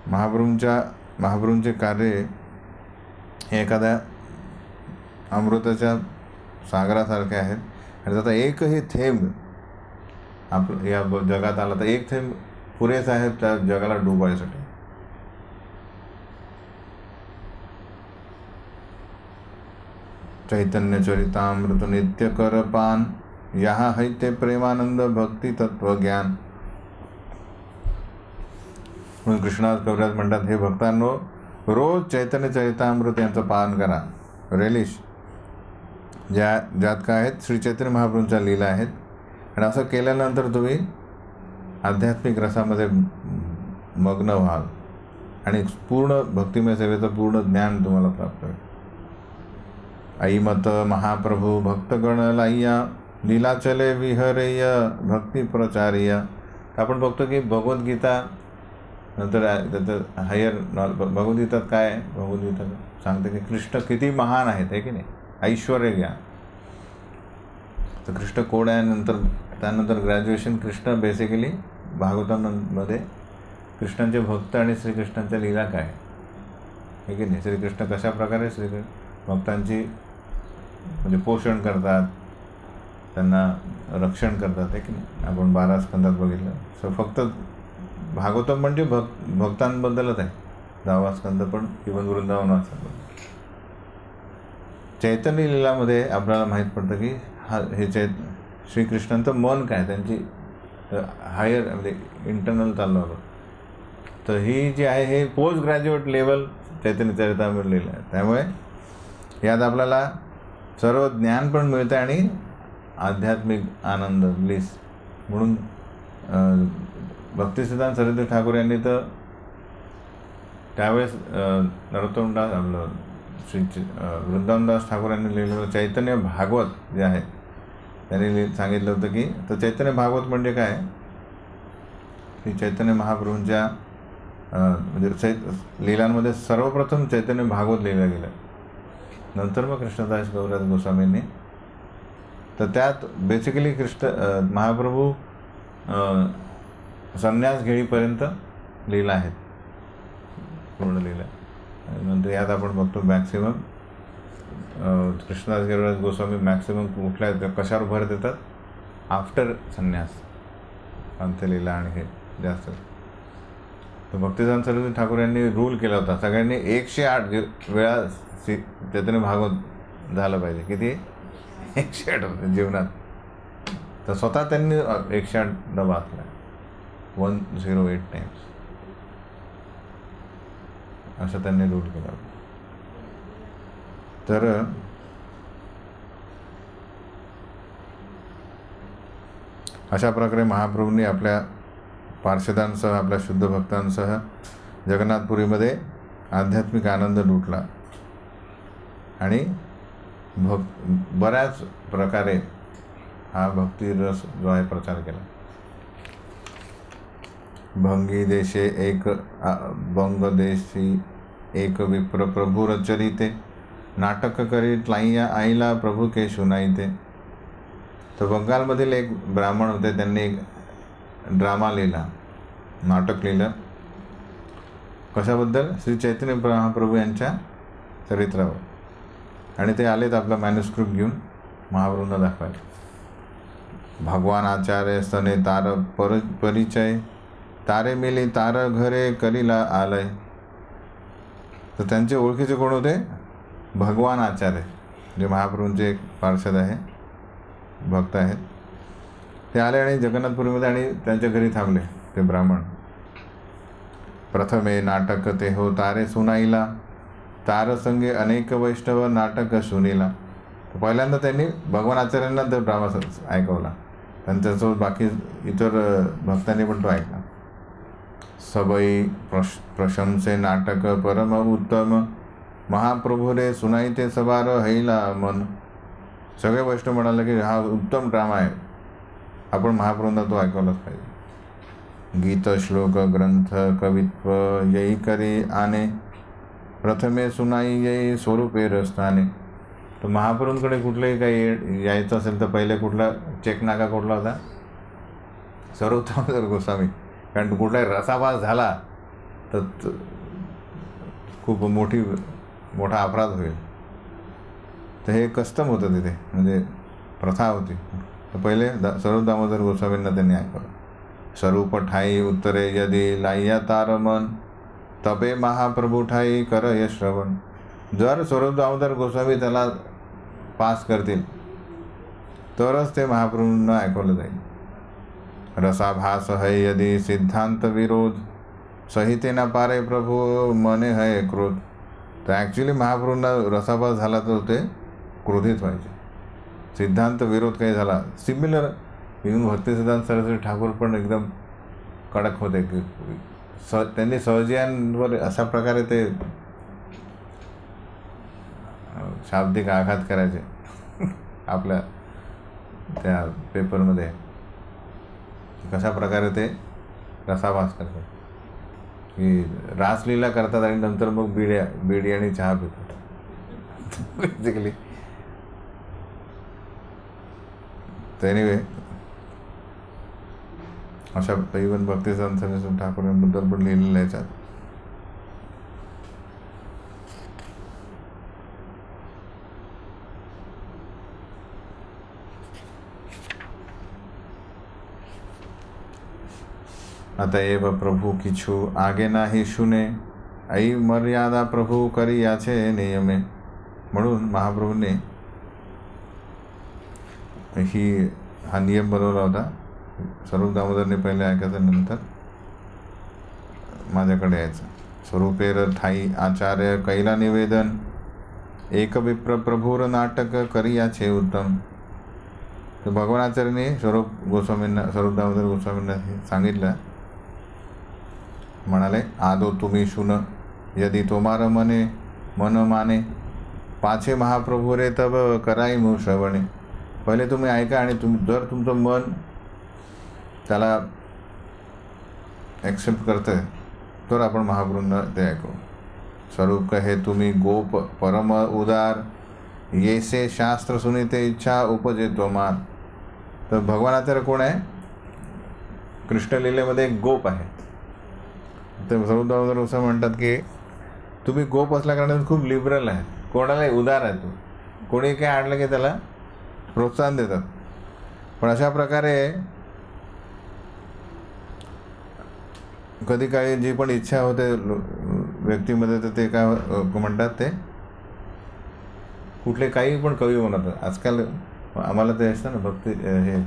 महाप्रभूंचे कार्य हे एखाद्या अमृताच्या सागरासारखे आहेत आणि त्याचा एकही थेंब या जगात आला तर एक थेंब पुरेसा आहे त्या जगाला डुबायसाठी. चैतन्य चरितामृत नित्य कर पान, यहाँ है ते प्रेमानंद भक्ती तत्व ज्ञान. म्हणून कृष्णास कविराज म्हणतात, हे भक्तांनो, रोज चैतन्य चरितामृत यांचं पान करा. रेलिश ज्यात काय आहेत, श्री चैतन्य महाप्रभूंच्या लीला आहेत. आणि असं केल्यानंतर तुम्ही आध्यात्मिक रसामध्ये मग्न व्हाल आणि पूर्ण भक्तिमय सेवेचं पूर्ण ज्ञान तुम्हाला प्राप्त होईल. ऐमत महाप्रभू भक्तगण लाइया, लीला चले विहरेय भक्ती प्रचारिय. आपण बघतो की भगवद्गीता नंतर त्याचं हायर भगवद्गीतात काय आहे, भगवद्गीता सांगते की कृष्ण किती महान आहेत, आहे की नाही, ऐश्वर्य घ्या. तर कृष्ण कोण आहे, त्यानंतर ग्रॅज्युएशन कृष्ण बेसिकली भागवतांमध्ये कृष्णांचे भक्त आणि श्रीकृष्णांच्या लीला काय आहे की नाही. श्रीकृष्ण कशा प्रकारे भक्तांची म्हणजे पोषण करतात, त्यांना रक्षण करतात, आहे की नाही. आपण 12 स्कंदात बघितलं. सो फक्त भागवतम म्हणजे भक्तांबद्दलच आहे. 10वा स्कंद पण इवन वृंदावन वाचन. चैतन्य लीलामध्ये आपल्याला माहीत पडतं की हे श्रीकृष्णांचं मन काय, त्यांची हायर म्हणजे इंटरनल चाललं होतं. तर ही जी आहे हे पोस्ट ग्रॅज्युएट लेवल चैतन्य चरितामृत लिहिलं आहे. त्यामुळे यात आपल्याला सर्व ज्ञान पण मिळतं आणि आध्यात्मिक आनंद, ब्लिस. म्हणून भक्तिसिद्धांत सरस्वती ठाकूर यांनी तर त्यावेळेस नरोत्तमदास आपलं वृंदावनदास ठाकूर यांनी लिहिलेलं चैतन्य भागवत जे आहे त्यांनी सांगितलं होतं की तर चैतन्य भागवत म्हणजे काय की चैतन्य महाप्रभूंच्या म्हणजे लीलांमध्ये सर्वप्रथम चैतन्य भागवत लिहिलं गेलं, नंतर मग कृष्णदास कविराज गोस्वामींनी. तर त्यात बेसिकली महाप्रभू संन्यास घेईपर्यंत लीला आहेत, पूर्ण लीला. नंतर यात आपण बघतो मॅक्सिमम कृष्णदास कविराज गोस्वामी मॅक्सिमम कुठल्या कशावर भर देतात, आफ्टर संन्यास अंत्यलीला आणि हे जास्त. तर भक्तिसिद्धांत सरस्वती ठाकूर यांनी रूल केला होता सगळ्यांनी 108 वेळा चैतन्य भागवत झालं पाहिजे. किती 108 जीवनात. तर स्वतः त्यांनी 108 वाचला, 108 टाइम्स असं त्यांनी रूल केला होता. तर अशा प्रकारे महाप्रभूंनी आपल्या पार्षदांसह, आपल्या शुद्ध भक्तांसह जगन्नाथपुरीमध्ये आध्यात्मिक आनंद लुटला आणि बऱ्याच प्रकारे हा भक्तिरस जो आहे प्रचार केला. भंगी देशे एक बंग देशी एक विप्र प्रभू रचरिते, नाटक करीत लाइया आईला प्रभू के सुनाईते. तर बंगालमधील एक ब्राह्मण होते, त्यांनी एक ड्रामा लिहिला, नाटक लिहिलं. कशाबद्दल, श्री चैतन्य महाप्रभू यांच्या चरित्रावर. आणि ते आलेत आपला मॅन्युस्क्रिप्ट घेऊन महाप्रभूंना दाखवायला. भगवान आचार्य सने तार परिचय, तारे मिली तार घरे करीला आलय. तर त्यांचे ओळखीचे कोण होते, भगवान आचार्य, जे महाप्रभूंचे एक पार्षद आहे, भक्त आहेत. ते आले आणि जगन्नाथपुरीमध्ये आणि त्यांच्या घरी थांबले ते ब्राह्मण. प्रथमे नाटक ते हो तारे सुनाईला, तार संगे अनेक वैष्णव नाटक सुनीला. पहिल्यांदा त्यांनी भगवान आचार्यांना तो ड्रामा ऐकवला, त्यांच्यासोबत बाकी इतर भक्तांनी पण तो ऐकला. सबई प्रशंसे नाटक परम उत्तम, महाप्रभू रे सुनाईते सवार हैला मन. सगळे वैष्णव म्हणाले की हा उत्तम ड्रामा आहे, आपण महाप्रभूंना तो ऐकवलाच पाहिजे. गीत श्लोक ग्रंथ कवित्व यही करी आने, प्रथमे सुनाई येई स्वरूपे रस्ताने. तर महाप्रभूंकडे कुठलंही काही यायचं असेल तर पहिले कुठला चेक नाका कुठला होता? सर्वोत्तम गोस्वामी. कारण कुठलाही रसाभास झाला तर खूप मोठा अपराध होईल. तर हे कस्टम होतं तिथे, म्हणजे प्रथा होती. तर पहिले स्वरूप दामोदर गोस्वामींना त्यांनी ऐकवलं. स्वरूप ठाई उत्तरे यदी लाइया तार मन, तबे महाप्रभू ठाई कर ये श्रवण. जर स्वरूप दामोदर गोस्वामी त्याला पास करतील तरच ते महाप्रभूंना ऐकवलं जाईल. रसाभास है यदि सिद्धांत विरोध, सहिते ना पारे प्रभू मने है क्रोध. तर ॲक्च्युली महाप्रभूंना रसाभास झाला तर ते क्रोधित व्हायचे. सिद्धांत विरोध काही झाला, सिमिलर इव्हन भक्तिसिद्धांत सरस्वती ठाकूर पण एकदम कडक होते की त्यांनी सहजियांवर अशा प्रकारे ते शाब्दिक आघात करायचे आपल्या त्या पेपरमध्ये, कशा प्रकारे ते रसाभास करतात की रासलीला करतात आणि नंतर मग बिडी आणि चहा पितात बेसिकली. तर एनिवे अशा इव्हन भक्तिसिद्धांत सरस्वती ठाकूर यांबद्दल पण लिहिलेलं आहे याच्यात. अतएव प्रभू किछु आगे नाही शुने, ऐ मर्यादा प्रभू करी याचे नियमे. म्हणून महाप्रभूंनी हा नियम बनवला होता. स्वरूप दामोदरने पहिले ऐकायचं, नंतर माझ्याकडे यायचं. स्वरूपेर ठाई आचार्य कैला निवेदन, एक विप्र प्रभूर नाटक करी याचे उत्तम. तर भगवान आचार्यांनी स्वरूप दामोदर गोस्वामींना हे सांगितलं. म्हणाले, आदो तुम्ही शुन यदि तोमार मन माने, पाछे महाप्रभू रे तब कराई मु श्रवणे. पहिले तुम्ही ऐका आणि जर तुमचं मन त्याला ॲक्सेप्ट करतंय तर आपण महाप्रभूंना ते ऐकू. स्वरूप कहे तुम्ही गोप परम उदार, येसे शास्त्र सुनीते इच्छा उपजे तोमार. तर भगवानाचार्य कोण आहे? कृष्णलीलेमध्ये एक गोप आहे. तर स्वरूप दामोदर असं म्हणतात की तुम्ही गोप असल्या कारणाने खूप लिबरल आहे, कोणालाही उदार आहे. तो कोणी काय आणलं की त्याला प्रोत्साहन देतात. पण अशा प्रकारे कधी काही जी पण इच्छा होते व्यक्तीमध्ये तर ते काय म्हणतात, ते कुठले काही पण कवी म्हणतात. आजकाल आम्हाला ते असतं ना भक्ती हे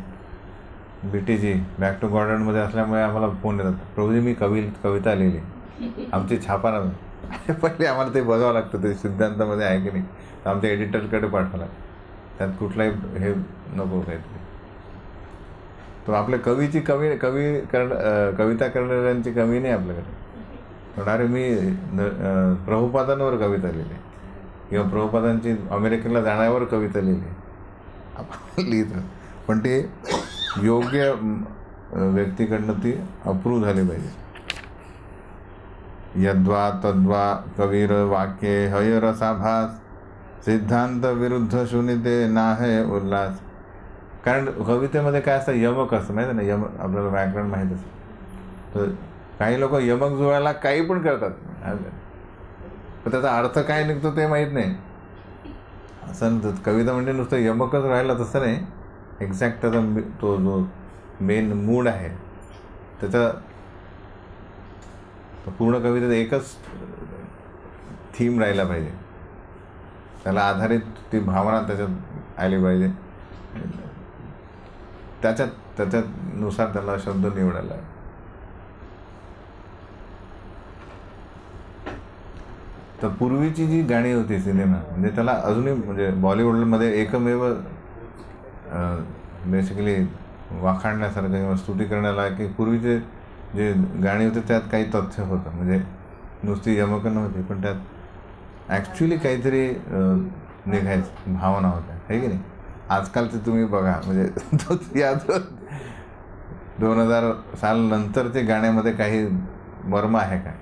BTG बॅक टू गॉर्डनमध्ये असल्यामुळे आम्हाला फोन येतात, प्रभूजी मी कविता लिहिली, आमची छापा नव्हे. पहिले आम्हाला ते बघावं लागतं ते सिद्धांतामध्ये आहे की नाही, तर आमच्या एडिटरकडे पाठवावं लागतं. त्यात कुठलाही हे नको काहीतरी. तो आपल्या कविता करणाऱ्यांची कमी नाही आपल्याकडे. म्हणणारे मी प्रभुपादांवर कविता लिहिली किंवा प्रभुपादांची अमेरिकेला जाण्यावर कविता लिहिली आपण लिहितो, पण ते योग्य व्यक्तीकडनं ती अप्रूव्ह झाली पाहिजे. यद्वा तद्वा कवीर वाक्ये हय रसाभास, सिद्धांत विरुद्ध शून्यते नाहे उल्हास. कारण कवितेमध्ये काय असतं, यमक असतं माहिती ना, यमक आपल्याला व्याकरण माहीत असतं. तर काही लोक यमक जुळायला काही पण करतात, पण त्याचा अर्थ काय निघतो ते माहीत नाही. असं कविता म्हणजे नुसतं यमकच राहिलं तसं नाही, एक्झॅक्ट त्याचा तो जो मेन मूड आहे त्याचा पूर्ण कवितेत एकच थीम राहिला पाहिजे, त्याला आधारित ती भावना त्याच्यात आली पाहिजे, त्याच्यानुसार त्याला शब्द निवडायला. तर पूर्वीची जी गाणी होती सिनेमा, म्हणजे त्याला अजूनही म्हणजे बॉलिवूडमध्ये एकमेव बेसिकली वाखाणण्यासारखं किंवा स्तुती करण्याला की पूर्वीचे जे गाणी होते त्यात काही तथ्य होतं, म्हणजे नुसती यमकं नव्हती, पण त्यात ॲक्च्युली काहीतरी निघायचं, भावना होत्या, आहे की नाही. आजकालचे तुम्ही बघा, म्हणजे तो या 2000 साल नंतरच्या गाण्यामध्ये काही मर्म आहे काय?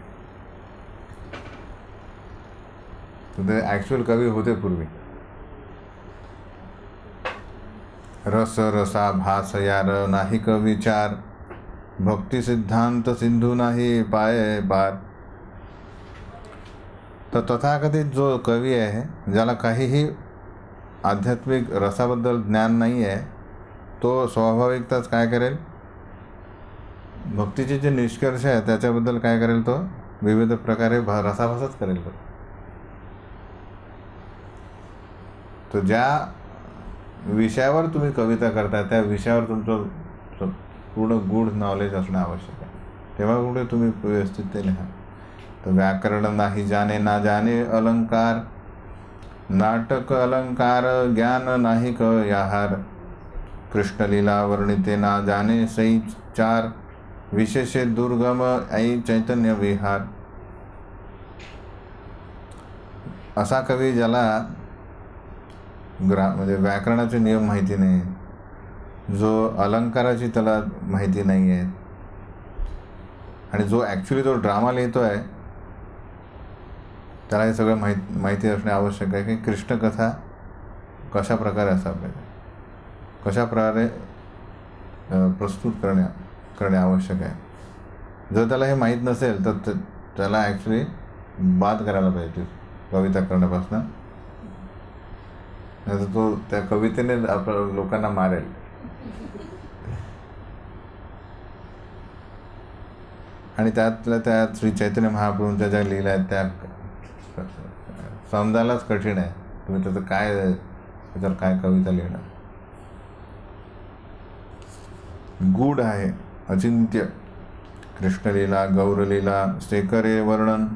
ते ॲक्च्युअल कवी होते पूर्वी. रस रसा भास यार नाही क विचार, भक्ती सिद्धांत सिंधू नाही पाय पार. तर तथाकथित जो कवी आहे, ज्याला काहीही आध्यात्मिक रसाबद्दल ज्ञान नाही आहे, तो स्वाभाविकताच काय करेल, भक्तीचे जे निष्कर्ष आहे त्याच्याबद्दल काय करेल, तो विविध प्रकारे रसाभासच करेल. तो ज्या विषयावर तुम्ही कविता करता त्या विषयावर तुमचं पूर्ण गूढ नॉलेज असणं आवश्यक आहे, तेव्हा कुठे तुम्ही व्यवस्थित ते लिहा. तर व्याकरण नाही जाणे ना जाणे अलंकार, नाटक अलंकार ज्ञान नाही क याहार, कृष्णलीला वर्णिते ना जाणे सई चार, विशेषे दुर्गम ऐ चैतन्य विहार. असा कवी ज्याला म्हणजे व्याकरणाचे नियम माहिती नाही, जो अलंकाराची त्याला माहिती नाही आहे, आणि जो ॲक्च्युली तो ड्रामा लिहितो आहे त्याला हे सगळं माहिती असणे आवश्यक आहे की कृष्णकथा कशा प्रकारे असायला पाहिजे, कशा प्रकारे प्रस्तुत करणे आवश्यक आहे. जर त्याला हे माहीत नसेल तर त्याला ॲक्च्युली बाद करायला पाहिजे कविता करण्यापासून, नाही तर तो त्या कवितेने लोकांना मारेल. आणि त्यातल्या त्यात श्री चैतन्य महाप्रभूंच्या ज्या लीला आहेत त्या समजायलाच कठीण आहे. तुम्ही त्याचं त्याच्यावर काय कविता लिहिणार. गूढ आहे, अचिंत्य. कृष्णलीला गौरलीला शेखरे वर्णन,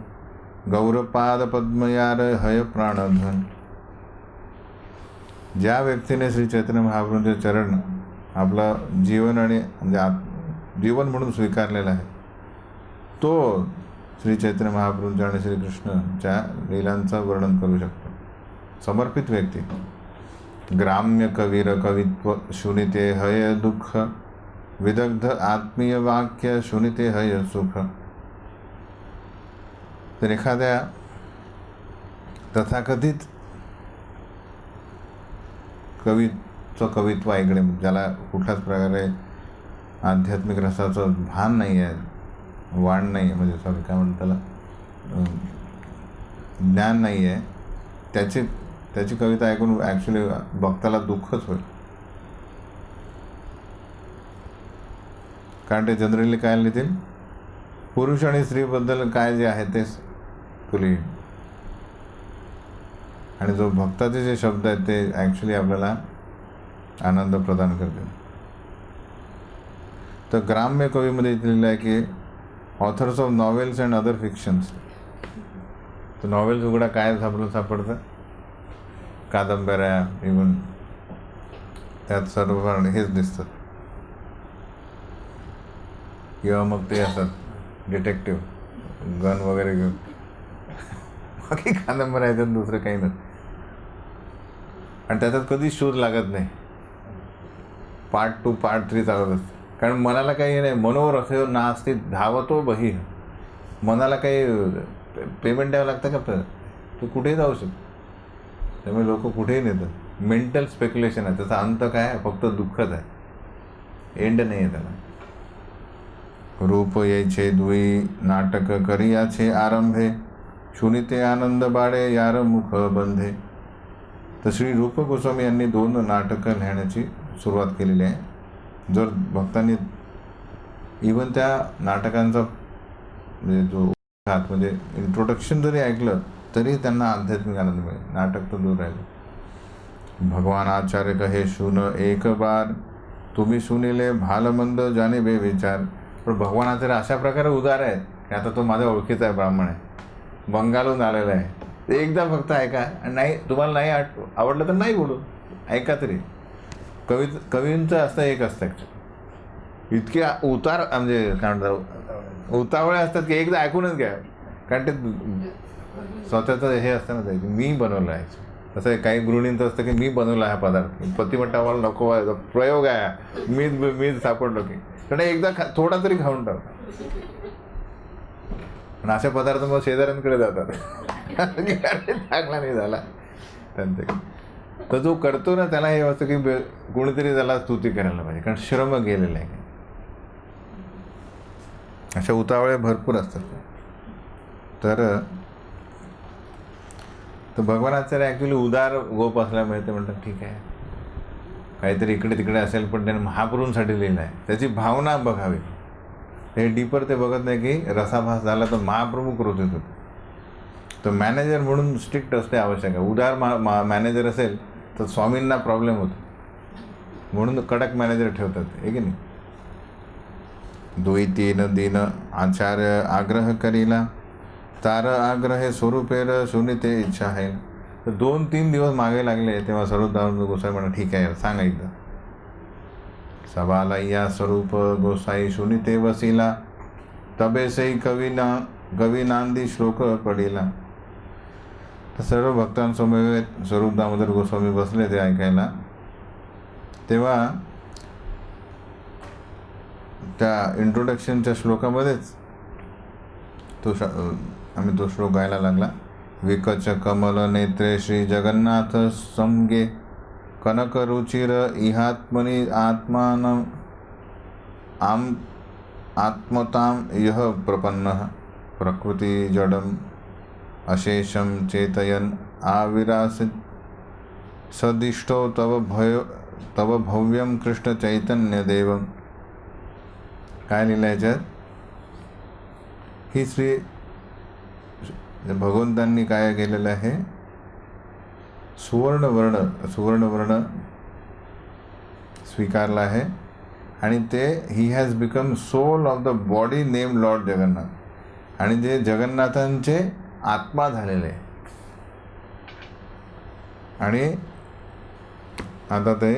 गौरपाद पद्मयार हय प्राणधन. ज्या व्यक्तीने श्री चैतन्य महाप्रभूंचे चरण आपलं जीवन आणि म्हणजे जीवन म्हणून स्वीकारलेलं आहे, तो श्री चैतन्य महाप्रभूंच्या आणि श्रीकृष्णच्या लीलांचं वर्णन करू शकतो. समर्पित व्यक्ती. ग्राम्य कवीर कवित्व शुनिते हय दुःख, विदग्ध आत्मीय वाक्य शुनिते हय सुख. तर एखाद्या तथाकथित कवित्व ऐकणे, ज्याला कुठल्याच प्रकारे आध्यात्मिक रसाचं भान नाही आहे, वाण नाही आहे, म्हणजे सॉरी काय म्हणतात त्याला, ज्ञान नाही आहे, त्याची कविता ऐकून ॲक्च्युली भक्ताला दुःखच होईल. कारण ते जनरली काय लिहितील, पुरुष आणि स्त्रीबद्दल काय जे आहे तेच तुली, आणि जो भक्ताचे जे शब्द आहेत ते ॲक्च्युली आपल्याला आनंद प्रदान करतील. तर ग्राम्य कवीमध्ये लिहिलं आहे की authors of novels and other fictions. तर नॉवेल्स उघडा काय सापडतं, कादंबऱ्या, इव्हन त्यात सर्व हेच दिसतं, किंवा मग ते असतात डिटेक्टिव्ह गन वगैरे घेऊन, बाकी कादंबऱ्या याच्यात दुसरं काही नसतं. आणि त्याच्यात कधीच शोध लागत नाही, पार्ट 2 पार्ट 3 चालत असतं. कारण मनाला काही नाही, मनोरथो नास्ति धावतो बही. मनाला काही पेमेंट द्यावं लागतं का, तू कुठेही जाऊ शकतो. त्यामुळे लोक कुठेही नेतात. मेंटल स्पेक्युलेशन आहे, त्याचा अंत काय आहे, फक्त दुःखच आहे, एंड नाही आहे त्याला. रूप यायचे दुई नाटक करियाचे आरंभे, शुनिते आनंद बाळे यार मुख बंधे. तर श्री रूप गोस्वामी यांनी 2 नाटकं लिहिण्याची सुरुवात केलेली आहे. जर भक्तांनी इवन त्या नाटकांचा म्हणजे जो म्हणजे इंट्रोडक्शन जरी ऐकलं तरी त्यांना आध्यात्मिक आनंद मिळेल. नाटक तर दूर राहिलं. भगवान आचार्य कहे शून एक बार, तुम्ही सुनिले भालमंद जाणे बेविचार. पण भगवान आचार्य अशा प्रकारे उदार आहेत की आता तो माझ्या ओळखीचा आहे, ब्राह्मण आहे, बंगालहून आलेला आहे. ते एकदा फक्त ऐका, आणि नाही तुम्हाला नाही आवडलं तर नाही बोलू, ऐका तरी. कवींचं असतं एक असतं इतके उतार, म्हणजे काय म्हणतात, उतावळे असतात की एकदा ऐकूनच घ्या. कारण ते स्वतःचं हे असतं ना, ते मी बनवलं आहे. तसं काही गृहिणींचं असतं की मी बनवला हा पदार्थ, पती म्हणता मला नको आहे, प्रयोग आहे, मीच सापडलो की. कारण एकदा थोडा तरी खाऊन टाका. आणि असे पदार्थ मग शेजाऱ्यांकडे जातात. चांगला नाही झाला त्यांचे. तर जो करतो ना त्याला हे असतं की कोणीतरी त्याला स्तुती करायला पाहिजे, कारण श्रम गेलेलं आहे. अशा उतावळे भरपूर असतात. तर भगवानाचार्य ॲक्च्युली उदार गोप असल्यामुळे ते म्हणतात ठीक आहे, काहीतरी इकडे तिकडे असेल, पण त्याने महाप्रभूंसाठी लिहिलं आहे, त्याची भावना बघावी. हे डीपर ते बघत नाही की रसाभास झाला तर महाप्रभू क्रोधित होते. तर मॅनेजर म्हणून स्ट्रिक्ट असते आवश्यक आहे. उदार मॅनेजर असेल तर स्वामींना प्रॉब्लेम होतो, म्हणून कडक मॅनेजर ठेवतात, हे की नाही. 2-3 दिन आचार्य आग्रह करीला, तार आग्रहे स्वरूपेर सुनीते इच्छा आहे. तर 2-3 दिवस मागे लागले, तेव्हा सर्वदानंद गोसाई म्हणा ठीक आहे सांगा एकदा. सवालय्या स्वरूप गोसाई सुनीते वसिला, तबेसई कविनांदी श्लोक पडिला. तर सर्व भक्तांसमवेत स्वरूप दामोदर गोस्वामी बसले ते ऐकायला. तेव्हा त्या इंट्रोडक्शनच्या श्लोकामध्येच आम्ही तो श्लोक गायला लागला. विकच कमल नेत्रे श्री जगन्नाथ समगे, कनक रुचिर इहात्मनि आत्मान आत्मताम यह प्रपन्नः, प्रकृति जडम अशेषम चेतयन आविरासित, सदिष्टो तव भव्यम कृष्ण चैतन्य देवम. काय लिहिलं याच्यात? ही श्री भगवंतांनी काय केलेलं आहे, सुवर्णवर्ण स्वीकारला आहे, आणि ते he has become soul of the body name Lord Jagannath, आणि जे जगन्नाथांचे आत्मा झालेले आहे. आणि आता ते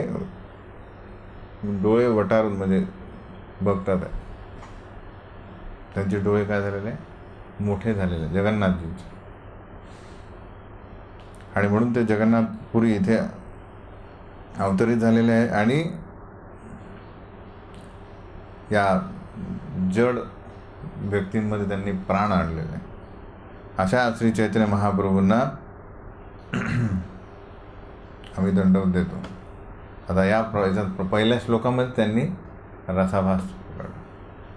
डोळे वटारून म्हणजे बघतात आहे, त्यांचे डोळे काय झालेले, मोठे झालेले जगन्नाथजींचे. आणि म्हणून ते जगन्नाथपुरी इथे अवतरित झालेले आहे, आणि या जड व्यक्तींमध्ये त्यांनी प्राण आणलेले आहे. अशा श्री चैतन्य महाप्रभूंना आम्ही दंडवत देतो. आता या पहिल्या श्लोकामध्ये त्यांनी रसाभास पकडला.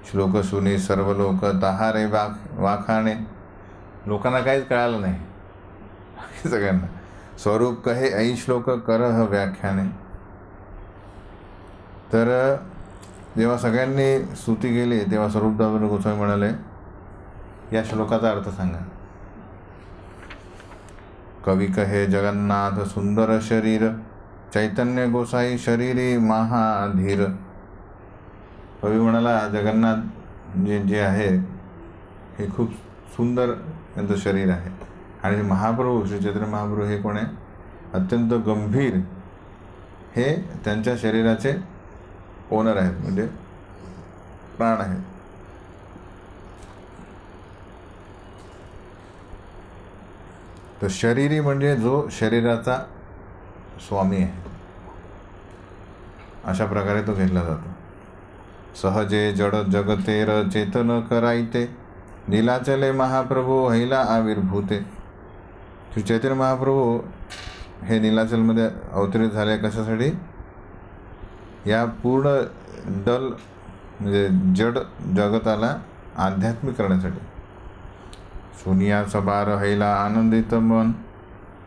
श्लोक सुनी सर्व लोक तहारे वाखाणे. लोकांना काहीच कळालं नाही सगळ्यांना. स्वरूप कहे ऐ श्लोक करह व्याख्याने. तर जेव्हा सगळ्यांनी स्तुती केली तेव्हा स्वरूप दामोदर गोस्वामी म्हणाले, या श्लोकाचा अर्थ सांगा. कवी कहे जगन्नाथ सुंदर शरीर, चैतन्य गोसाई शरीरी महाधीर. कवी म्हणाला जगन्नाथ जे आहे हे खूप सुंदर त्यांचं शरीर आहे, आणि महाप्रभू श्री चैतन्य महाप्रभू हे कोण आहे, अत्यंत गंभीर, हे त्यांच्या शरीराचे ओनर आहेत, म्हणजे प्राण आहेत. तर शरीरी म्हणजे जो शरीराचा स्वामी आहे, अशा प्रकारे तो घेतला जातो. सहजे जड जगतेर चेतन करायते, नीलाचले महाप्रभू हैला आविर्भूते. श्री चैतन्य महाप्रभू हे नीलाचलमध्ये अवतरित झाले कशासाठी, या पूर्ण डल म्हणजे जड जगताला आध्यात्मिक करण्यासाठी. सुनिया सबार हैला आनंदित मन,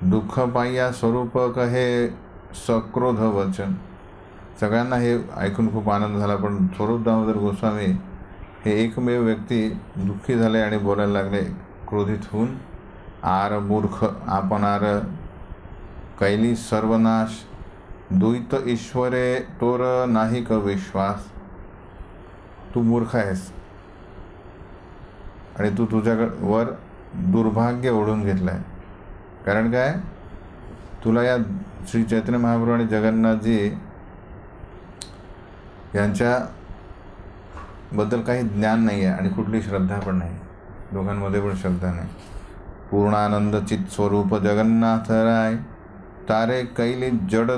दुःख पाया स्वरूप कहे सक्रोध वचन. सगळ्यांना हे ऐकून खूप आनंद झाला, पण स्वरूप दामोदर गोस्वामी हे एकमेव व्यक्ती दुःखी झाले आणि बोलायला लागले क्रोधित होऊन. आर मूर्ख आपणार कैली सर्वनाश, द्वैत ईश्वरे तोर नाही क विश्वास. तू मूर्ख आहेस आणि तू तुझ्यावर दुर्भाग्य ओढून घेतलं आहे. कारण काय, तुला या श्री चैतन्य महाप्रभू आणि जगन्नाथजी यांच्याबद्दल काही ज्ञान नाही आहे आणि कुठली श्रद्धा पण नाही, दोघांमध्ये पण श्रद्धा नाही. पूर्णानंद चित स्वरूप जगन्नाथ राय, तारे कैली जड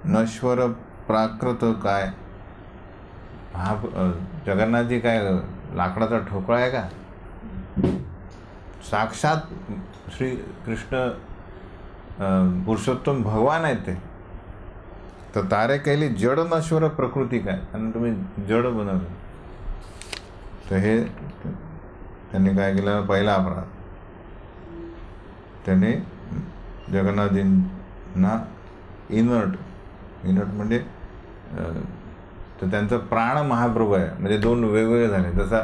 नश्वर प्राकृत काय. हा जगन्नाथजी काय लाकडाचा ठोकळा आहे का? साक्षात श्री कृष्ण पुरुषोत्तम भगवान आहेत ते. तर तारे कैली जड नश्वर प्रकृती काय, आणि तुम्ही जड बनवलं. तर हे त्यांनी काय केलं, पहिला अपराध. त्यांनी जगन्नाथजींना इनर्ट म्हणजे तर त्यांचं प्राण महाप्रभू आहे, म्हणजे दोन वेगवेगळे झाले. जसा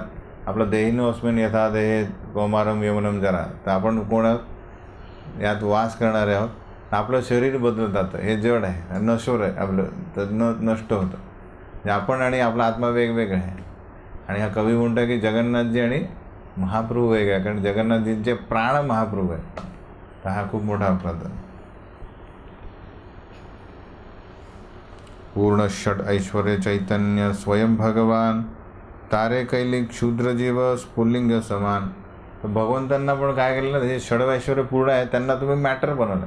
आपलं देहिनो अस्मिन् यथा देहे कौमारम यवनम जरा, तर आपण कोण यात वास करणारे आहोत. आपलं शरीर बदलत जातं, हे जड आहे, नश्वर आहे आपलं, तर नष्ट होतं. म्हणजे आपण आणि आपला आत्मा वेगवेगळा आहे. आणि हा कवी म्हणतो की जगन्नाथजी आणि महाप्रभू वेगळे आहे, कारण जगन्नाथजींचे प्राण महाप्रभू आहे. तर हा खूप मोठा अपराध आहे. पूर्ण षट ऐश्वर्य चैतन्य स्वयं भगवान, तारे कैली क्षुद्र जीव स्फुल्लिंग समान. तर भगवंतांना पण काय केलं ना, हे षड ऐश्वर्य पूर्ण आहे, त्यांना तुम्ही मॅटर बनवलं,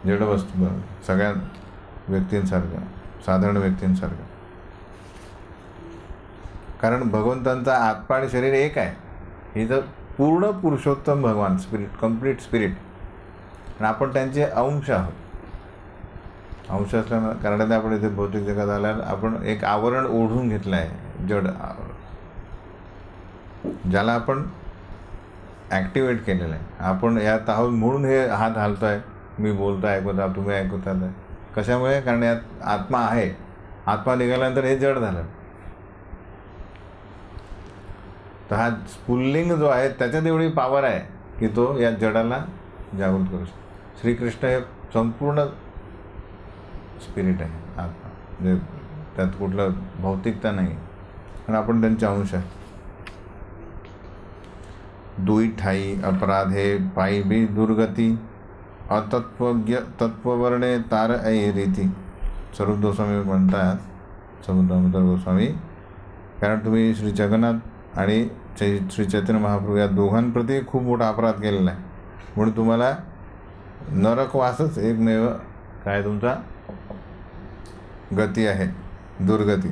जड वस्तू बनवलं, सगळ्या व्यक्तींसारखं, साधारण व्यक्तींसारखं. कारण भगवंतांचा आत्मा आणि शरीर एक आहे. ही तर पूर्ण पुरुषोत्तम भगवान, स्पिरिट, कम्प्लीट स्पिरिट, आणि आपण त्यांचे अंश आहोत. अंश असल्यानं कारण आपण इथे भौतिक जगात आल्यावर आपण एक आवरण ओढून घेतलं आहे, जड आवरण, ज्याला आपण ॲक्टिवेट केलेलं आहे. आपण यात आहोत म्हणून हे हात हलतो आहे, मी बोलतो ऐकत आहात, तुम्ही ऐकत आहात. कशामुळे? कारण यात आत्मा आहे. आत्मा निघाल्यानंतर हे जड झालं. तर हा स्फुल्लिंग जो आहे त्याच्यात एवढी पॉवर आहे की तो या जडाला जागृत करू शकतो. श्रीकृष्ण हे संपूर्ण स्पिरिट आहे, आत्मा, म्हणजे त्यात कुठलं भौतिकता नाही, आणि आपण त्यांचे अंश आहे. दुई ठाई अपराधे पायी बी दुर्गती, अतत्वज्ञ तत्ववर्णे तार ऐ रीती. स्वरूप गोस्वामी म्हणतात, स्वरूप गोस्वामी, कारण तुम्ही श्री जगन्नाथ आणि श्री चैतन्य महाप्रभू या दोघांप्रती खूप मोठा अपराध केलेला आहे, म्हणून तुम्हाला नरकवासच एकमेव काय तुमचा गती आहे, दुर्गती.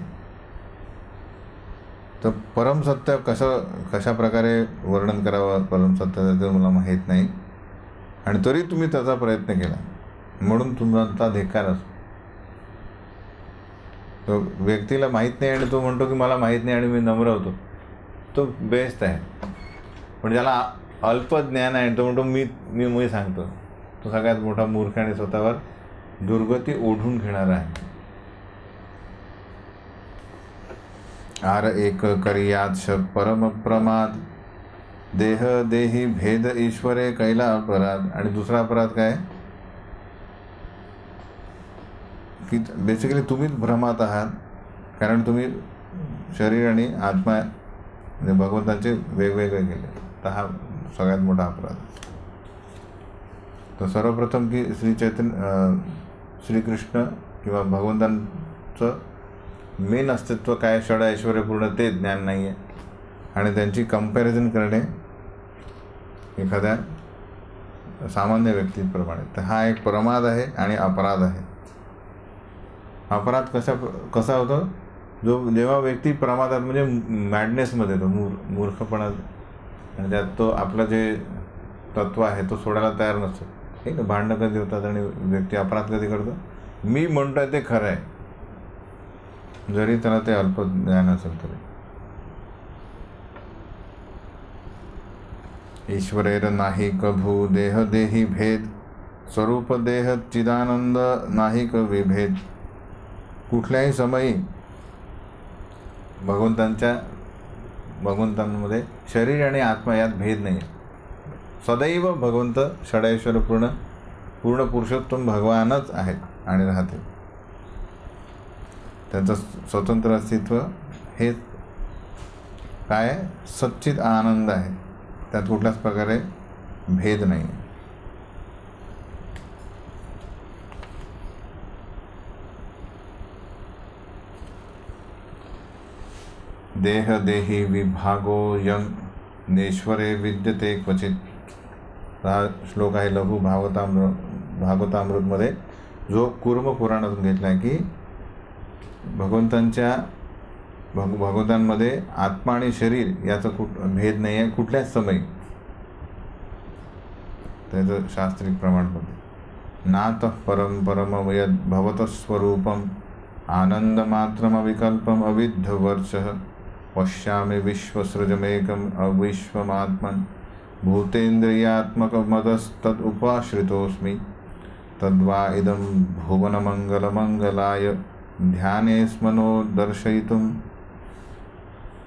तर परमसत्य कशा प्रकारे वर्णन करावं परमसत्याचं ते मला माहीत नाही, आणि तरी तुम्ही त्याचा प्रयत्न केला, म्हणून तुमचा धिक्कार असतो. तो व्यक्तीला माहीत नाही आणि तो म्हणतो की मला माहीत नाही आणि मी नम्र होतो, तो बेस्ट आहे. पण ज्याला अल्पज्ञान आहे तो म्हणतो मी सांगतो, तो सगळ्यात मोठा मूर्ख आणि स्वतःवर दुर्गती ओढून घेणारा आहे. आर एक करियात परम प्रमाद, देह देही भेद ईश्वरे कैला अपराध. आणि दुसरा अपराध काय की बेसिकली तुम्हीच भ्रमात आहात, कारण तुम्ही शरीर आणि आत्मा म्हणजे भगवंतांचे वेगवेगळे केले. तर हा सगळ्यात मोठा अपराध. तर सर्वप्रथम की श्रीकृष्ण किंवा भगवंतांचं मेन अस्तित्व काय, षड ऐश्वर्यपूर्ण, ते ज्ञान नाही आहे, आणि त्यांची कंपॅरिझन करणे एखाद्या सामान्य व्यक्तीप्रमाणे. तर हा एक प्रमाद आहे आणि अपराध आहे. अपराध कसा होतो, जेव्हा व्यक्ती प्रमादात म्हणजे मॅडनेसमध्ये येतो, मूर्खपणात, आणि त्यात तो आपलं जे तत्व आहे तो सोडायला तयार नसतो. ठीक आहे, भांडणं कधी होतात आणि व्यक्ती अपराध कधी करतो, मी म्हणतो आहे ते खरं आहे, जरी त्याला ते अल्प ज्ञान असेल तरी. ईश्वरेर नाही कभू देह देही भेद, स्वरूप देह चिदानंद नाही क विभेद. कुठल्याही समयी भगवंतांमध्ये शरीर आणि आत्मा यात भेद नाही. सदैव भगवंत षडैश्वर पूर्ण पुरुषोत्तम भगवानच आहेत आणि राहते. त्यांचं स्वतंत्र अस्तित्व हे काय सच्चित आनंद आहे. त्यात कुठल्याच प्रकारे भेद नाही. देह देही विभागो यं नेश्वरे विद्यते क्वचित. हा श्लोक आहे लघु भागवतामृतमध्ये, जो कूर्म पुराणातून घेतला आहे की भगवंतांमध्ये आत्मा आणि शरीर याचा भेद नाही आहे कुठल्याच समयी. त्याचं शास्त्रिक प्रमाणपत्र. नातः परम परम यद् भवतः स्वरूपम आनंदमात्रमविकल्पम अविद्धवर्षः पश्यामि विश्वसृजमेकम् अविश्वमात्मन् भूतेन्द्रियात्मकमतस्तद् उपाश्रितोऽस्मि तद्वा इदं भुवनमङ्गलमङ्गलाय ध्याने स्मनो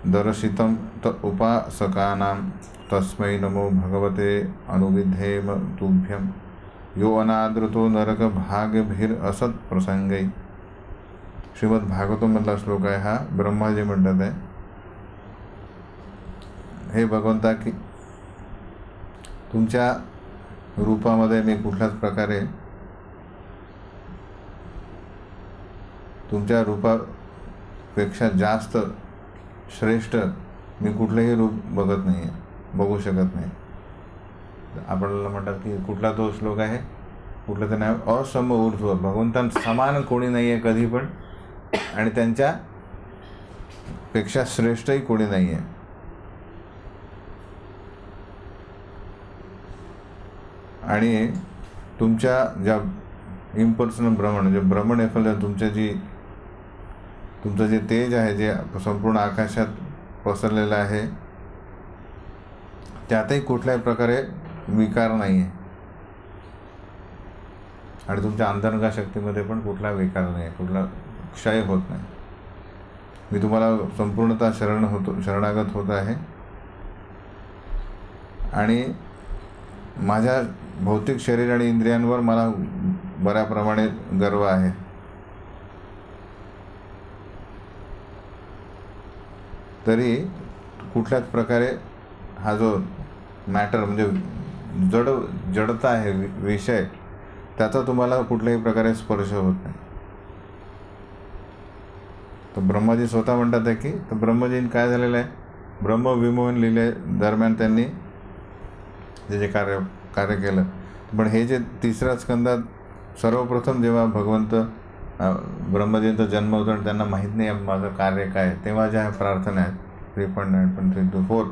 दर्शितं त उपासकानां तस्मै नमो भगवते अनुविधेम तुभ्यं यो अनादृतो नरकभागभिरसत् प्रसंगै. श्रीमद भागवतमधला श्लोक आहे हा. ब्रह्माजी म्हणतात आहे, हे भगवंता की तुमच्या रूपामध्ये मी कुठल्याच प्रकारे तुमच्या रूपापेक्षा जास्त श्रेष्ठ मी कुठलंही रूप बघत नाही आहे, बघू शकत नाही. आपल्याला म्हणतात की कुठला तो श्लोक आहे, कुठलं तर नाव असम ऊर्ध्व. भगवंतांसमान कोणी नाही आहे कधी पण, आणि त्यांच्यापेक्षा श्रेष्ठही कोणी नाही आहे. आणि तुमच्या ज्या इम्पर्सनल ब्रह्मण, जे ब्रह्मण एफल तुमचं जे तेज आहे, जे संपूर्ण आकाशात पसरलेलं आहे, त्यातही कुठल्याही प्रकारे विकार नाही आहे. आणि तुमच्या अंतर्गत शक्तीमध्ये पण कुठला विकार नाही आहे, कुठला क्षय होत नाही. मी तुम्हाला संपूर्णतः शरणागत होत आहे. आणि माझ्या भौतिक शरीर आणि इंद्रियांवर मला बऱ्याप्रमाणे गर्व आहे. तरी कुठल्याच प्रकारे हा जो मॅटर म्हणजे जडता आहे विषय, त्याचा तुम्हाला कुठल्याही प्रकारे स्पर्श होत नाही. तर ब्रह्माजी स्वतः म्हणतात आहे की, तर ब्रह्मजींनी काय झालेलं आहे, ब्रह्मविमोहन लीले दरम्यान त्यांनी जे कार्य केलं. पण हे जे तिसऱ्या स्कंदात सर्वप्रथम जेव्हा भगवंत ब्रह्मजींचा जन्म होतो आणि त्यांना माहीत नाही माझं कार्य काय, तेव्हा ज्या प्रार्थना आहेत 3.9.3-4,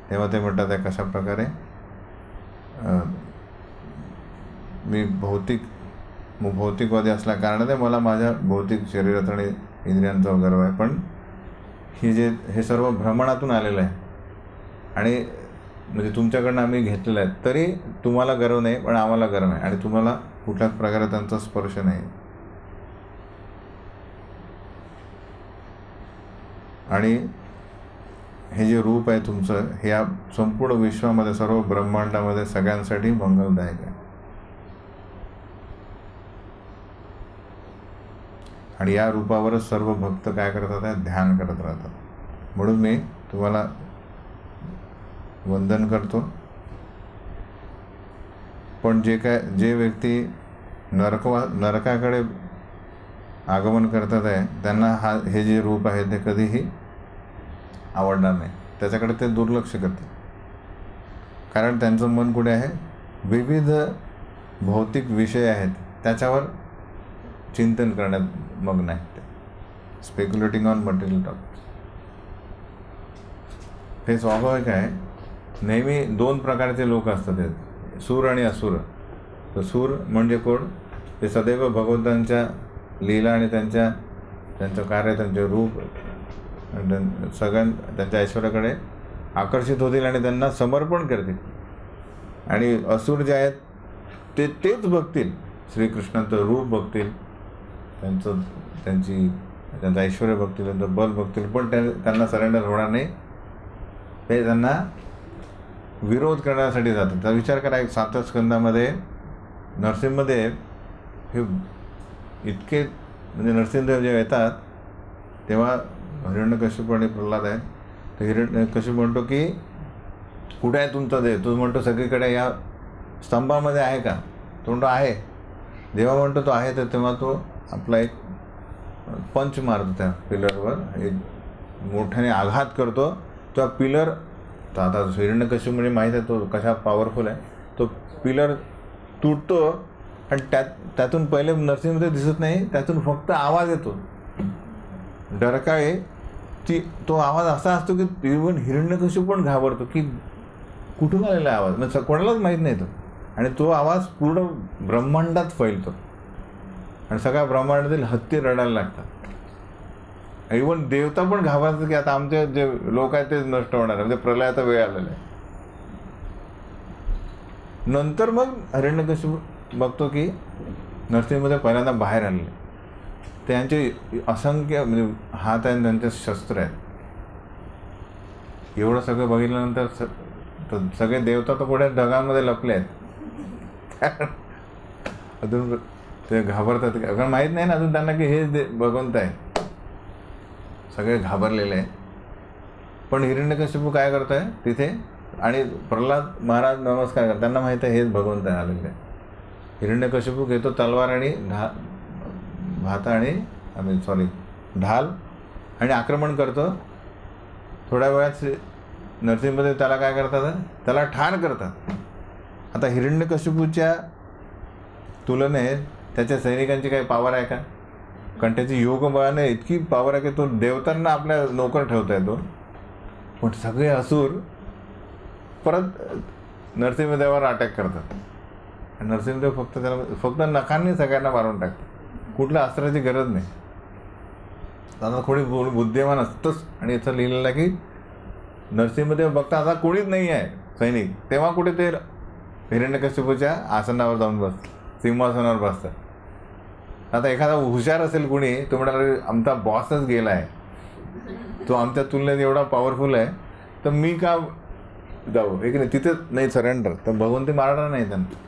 तेव्हा ते म्हणतात आहे कशा प्रकारे मी भौतिकवादी असल्या कारणाने मला माझ्या भौतिक शरीरात आणि इंद्रियांचा गर्व आहे. पण हे सर्व भ्रमणातून आलेलं आहे आणि म्हणजे तुमच्याकडनं आम्ही घेतलेलं आहे. तरी तुम्हाला गर्व नाही, पण आम्हाला गर्व आहे. आणि तुम्हाला कुठल्याच प्रकारे त्यांचा स्पर्श नाही. आणि हे जे रूप आहे तुमचं, हे या संपूर्ण विश्वामध्ये, सर्व ब्रह्मांडामध्ये सगळ्यांसाठी मंगलदायक आहे. आणि या रूपावरच सर्व भक्त काय करतात आहे, ध्यान करत राहतात. म्हणून मी तुम्हाला वंदन करतो. पण जे व्यक्ती नरकाकडे आगमन करतात आहे, त्यांना हे जे रूप आहे ते कधीही आवडणार नाही. त्याच्याकडे ते दुर्लक्ष करतात. कारण त्यांचं मन कुठे आहे, विविध भौतिक विषय आहेत त्याच्यावर चिंतन करण्यात मग्न आहे. ते स्पेक्युलेटिंग ऑन मटेरियल टॉपिक्स. हे स्वाभाविक आहे. नेहमी दोन प्रकारचे लोक असतात, सूर आणि असुर. तर सूर म्हणजे कोण, ते सदैव भगवंतांच्या लीला आणि त्यांचं कार्य, त्यांचे रूप, त्यांच्या ऐश्वर्याकडे आकर्षित होतील आणि त्यांना समर्पण करतील. आणि असुर जे आहेत तेच बघतील, श्रीकृष्णांचं रूप बघतील, त्यांचं ऐश्वर्य बघतील, त्यांचं बल बघतील, पण त्यांना सरेंडर होणार नाही. ते त्यांना विरोध करण्यासाठी जातात. त्याचा विचार करा, 7 स्कंदामध्ये नरसिंहदेव हे इतके, म्हणजे नरसिंहदेव जेव्हा येतात तेव्हा हिरण्यकशिपू आणि प्रल्हाद आहेत. तर हिरण्यकशिपू म्हणतो की कुठे आहे तुमचा देव? तो म्हणतो सगळीकडे या स्तंभामध्ये आहे का? तो म्हणतो आहे. देवा म्हणतो तो आहे. तर तेव्हा तो आपला एक पंच मारतो त्या पिलरवर, एक मोठ्याने आघात करतो. तो पिलर, तर आता हिरण्यकश्यप म्हणजे माहीत आहे तो कशा पॉवरफुल आहे. तो पिलर तुटतो आणि त्यातून पहिले नरसिंहमध्ये दिसत नाही, त्यातून फक्त आवाज येतो डरकाळे. तो आवाज असा असतो की इव्हन हिरण्यकश्यप पण घाबरतो की कुठून आलेला आवाज, म्हणजे कोणालाच माहीत नाही तो. आणि तो आवाज पूर्ण ब्रह्मांडात फैलतो आणि सगळ्या ब्रह्मांडातील हत्ती रडायला लागतात. इव्हन देवता पण घाबरतात की आता आमचे जे लोक आहेत ते नष्ट होणार आहे, म्हणजे प्रलयाचा वेळ आलेला आहे. नंतर मग हिरण्यकश्यप बघतो की नरसिंहमध्ये पहिल्यांदा बाहेर आलेले. त्यांचे असंख्य म्हणजे हात आहेत, त्यांचे शस्त्र आहेत. एवढं सगळं बघितल्यानंतर सगळे देवता तर पुढे ढगांमध्ये लपले आहेत. अजून ते घाबरतात, कारण माहीत नाही ना अजून त्यांना की हे भगवंत आहे. सगळे घाबरलेले आहे. पण हिरण्यकश्यप काय करत आहे तिथे, आणि प्रल्हाद महाराज नमस्कार करतात. त्यांना माहीत आहे हेच भगवंत आहे आलेले. हिरण्यकश्यप घेतो तलवार आणि ढाल आणि आक्रमण करतो. थोड्या वेळात नरसिंहमध्ये त्याला काय करतात, त्याला ठार करतात. आता हिरण्यकश्यपूच्या तुलनेत त्याच्या सैनिकांची काही पावर आहे का? कारण त्याची योगबळाने इतकी पावर आहे की तो देवतांना आपल्या नोकर ठेवता येतो. पण सगळे असुर परत नरसिंहदेवावर अटॅक करतात. आणि नरसिंहदेव फक्त नखांनी सगळ्यांना मारून टाकतात. कुठल्या अस्त्राची गरज नाही. आता कोणी बुद्धिमान असतंच. आणि इथं लिहिलेलं आहे की नरसिंहदेव बघता आता कोणीच नाही आहे सैनिक, तेव्हा कुठे ते हिरण्यकश्यपूच्या आसनावर जाऊन बसतात, सिंहासनावर बसतात. आता एखादा हुशार असेल कुणी, तो म्हणाला आमचा बॉसच गेला आहे, तो आमच्या तुलनेत एवढा पॉवरफुल आहे, तर मी का जाऊ, एक नाही तिथेच नाही सरेंडर, तर भगवंती मारणार नाही त्यांना.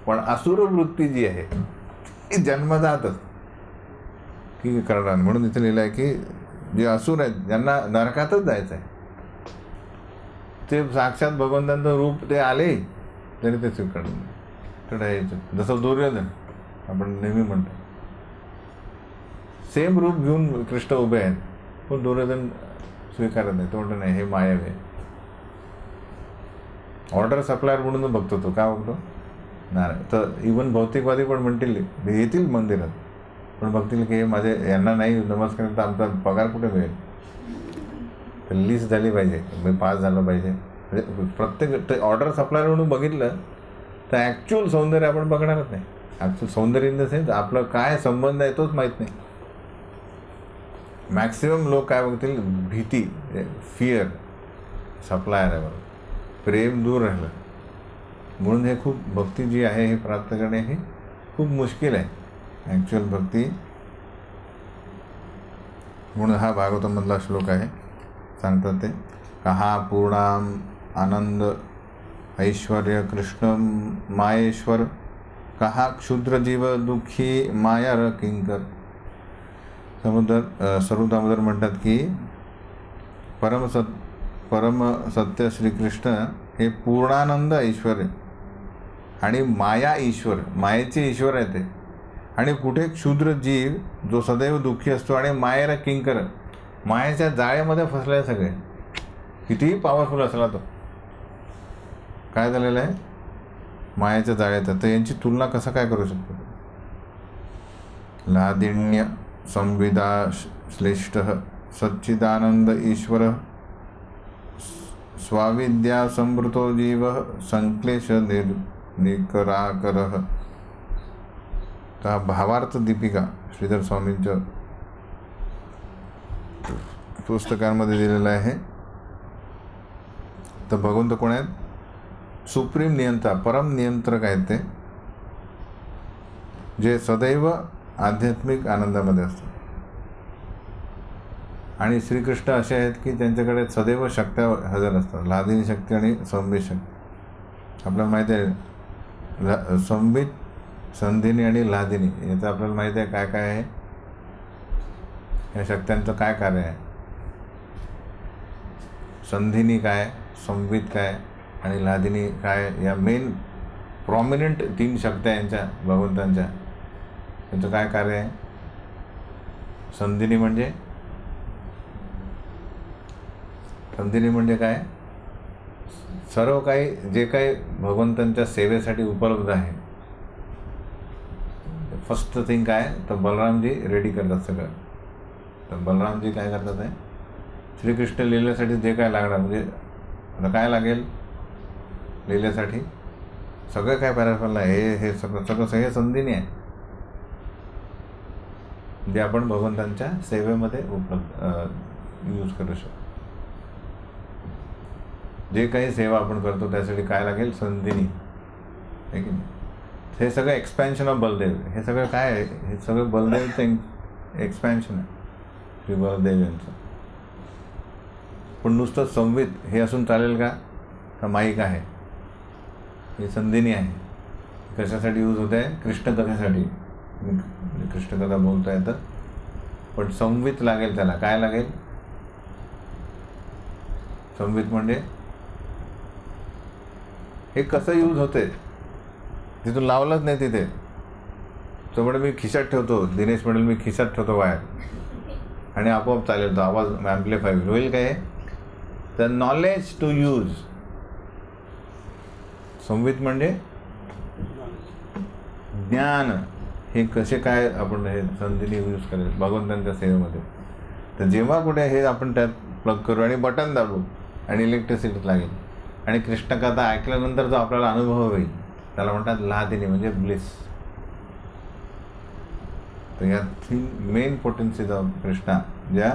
पण असुर वृत्ती जी आहे ती जन्मजातच की करणार. म्हणून इथे लिहिलं आहे की जे असुर आहेत ज्यांना नरकातच जायचं आहे, ते साक्षात भगवंतांचं रूप ते आले तरी ते स्वीकारणार यायचं. जसं दुर्योधन आपण नेहमी म्हणतो, सेम रूप घेऊन कृष्ण उभे आहेत, पण दुर्योधन स्वीकारत नाही. तो म्हणतो नाही हे मायावी आहे. ऑर्डर सप्लायर म्हणून बघतो तो, का बघतो नाही. तर इव्हन भौतिकवादी पण म्हणतील, येतील मंदिरात पण बघतील की माझे यांना नाही नमस्कार तर आमचा पगार कुठे मिळेल. तर लिस्ट झाली पाहिजे, मी पास झालं पाहिजे. म्हणजे प्रत्येक ऑर्डर सप्लायर म्हणून बघितलं तर ॲक्च्युअल सौंदर्य आपण बघणारच नाही. ॲक्च्युअल सौंदर्य इन द सेन्स आपलं काय संबंध आहे तोच माहीत नाही. मॅक्सिमम लोक काय बघतील, भीती, फिअर सप्लायर आहे बरोबर, प्रेम दूर राहिलं. म्हणून हे खूप भक्ती जी आहे हे प्राप्त करणे हे खूप मुश्किल आहे ॲक्च्युअल भक्ती. म्हणून हा भागवतामधला श्लोक आहे. सांगतात ते कहा पूर्णाम आनंद ऐश्वर्य कृष्ण मायेश्वर, कहा क्षुद्र जीव दुःखी माया र किंकर. सर्व दामोदर म्हणतात की परम सत्य श्रीकृष्ण हे पूर्णानंद ऐश्वर आणि माया ईश्वर, मायेचे ईश्वर आहे ते. आणि कुठे क्षुद्र जीव जो सदैव दुःखी असतो आणि मायेला किंकर, मायेच्या जाळ्यामध्ये फसले सगळे. कितीही पॉवरफुल असला तो काय झालेलं आहे, मायेच्या जाळ्यात. तर यांची तुलना कसं काय करू शकतो. लादिन्य संविदा श्लेष्ठ सच्चिदानंद ईश्वर, स्वाविद्या संवृतो जीव संक्लेश निकराकर. तर भावार्थ दीपिका श्रीधर स्वामींच्या पुस्तकांमध्ये दिलेलं आहे. तर भगवंत कोण आहेत, सुप्रीम नियंता, परम नियंत्रक आहेत ते, जे सदैव आध्यात्मिक आनंदामध्ये असतात. आणि श्रीकृष्ण असे आहेत की त्यांच्याकडे सदैव शक्त्या हजर असतात, लादिनी शक्ती आणि संबित शक्ती. आपल्याला माहिती आहे संबित, संधिनी आणि लादिनी, याचं आपल्याला माहिती आहे काय काय आहे, या शक्त्यांचं काय कार्य आहे. संधिनी काय, संबित काय, आणि लादिनी काय, या मेन प्रॉमिनंट 3 शक्त्या यांच्या भगवंतांच्या, त्यांचं काय कार्य आहे? संधिनी म्हणजे काय? सर्व काही जे काही भगवंतांच्या सेवेसाठी उपलब्ध आहे, फर्स्ट थिंग काय, तर बलरामजी रेडी करतात सगळं. तर बलरामजी काय करतात आहे, श्रीकृष्ण लीलेसाठी जे काय लागणार, म्हणजे आता काय लागेल लीलेसाठी, सगळं काय पॅराफल आहे, हे सगळं संधीने आहे, जे आपण भगवंतांच्या सेवेमध्ये उपलब्ध यूज करू शकतो. जे काही सेवा आपण करतो त्यासाठी काय लागेल, संधिनी, आहे की नाही. हे सगळं एक्सपॅन्शन ऑफ बलदेव, हे सगळं काय आहे, हे सगळं बलदेवचं एक्सपॅन्शन आहे, श्री बलदेव यांचं. पण नुसतं संवित हे असून चालेल का? तर माईक आहे, ही संधिनी आहे. कशासाठी यूज होत आहे? कृष्णकथेसाठी. कृष्णकथा बोलता येतं, पण संवित लागेल त्याला. काय लागेल? संवित म्हणजे हे कसं यूज होते, तिथून लावलंच नाही तिथे, त्यामुळे मी खिशात ठेवतो, दिनेश म्हणेल मी खिशात ठेवतो वायर, आणि आपोआप चालेल तो आवाज ॲम्प्लिफाय होईल. काय? The knowledge to use. संवित म्हणजे ज्ञान, हे कसे काय आपण हे संधीने यूज करेल भगवंतांच्या सेवेमध्ये. तर जेव्हा कुठे हे आपण त्यात प्लग करू आणि बटन दाबू आणि इलेक्ट्रिसिटी लागेल, आणि कृष्णकथा ऐकल्यानंतर जो आपल्याला अनुभव होईल त्याला म्हणतात लादिनी, म्हणजे ब्लिस. तर या 3 मेन पोटेन्सीज ऑफ कृष्णा, ज्या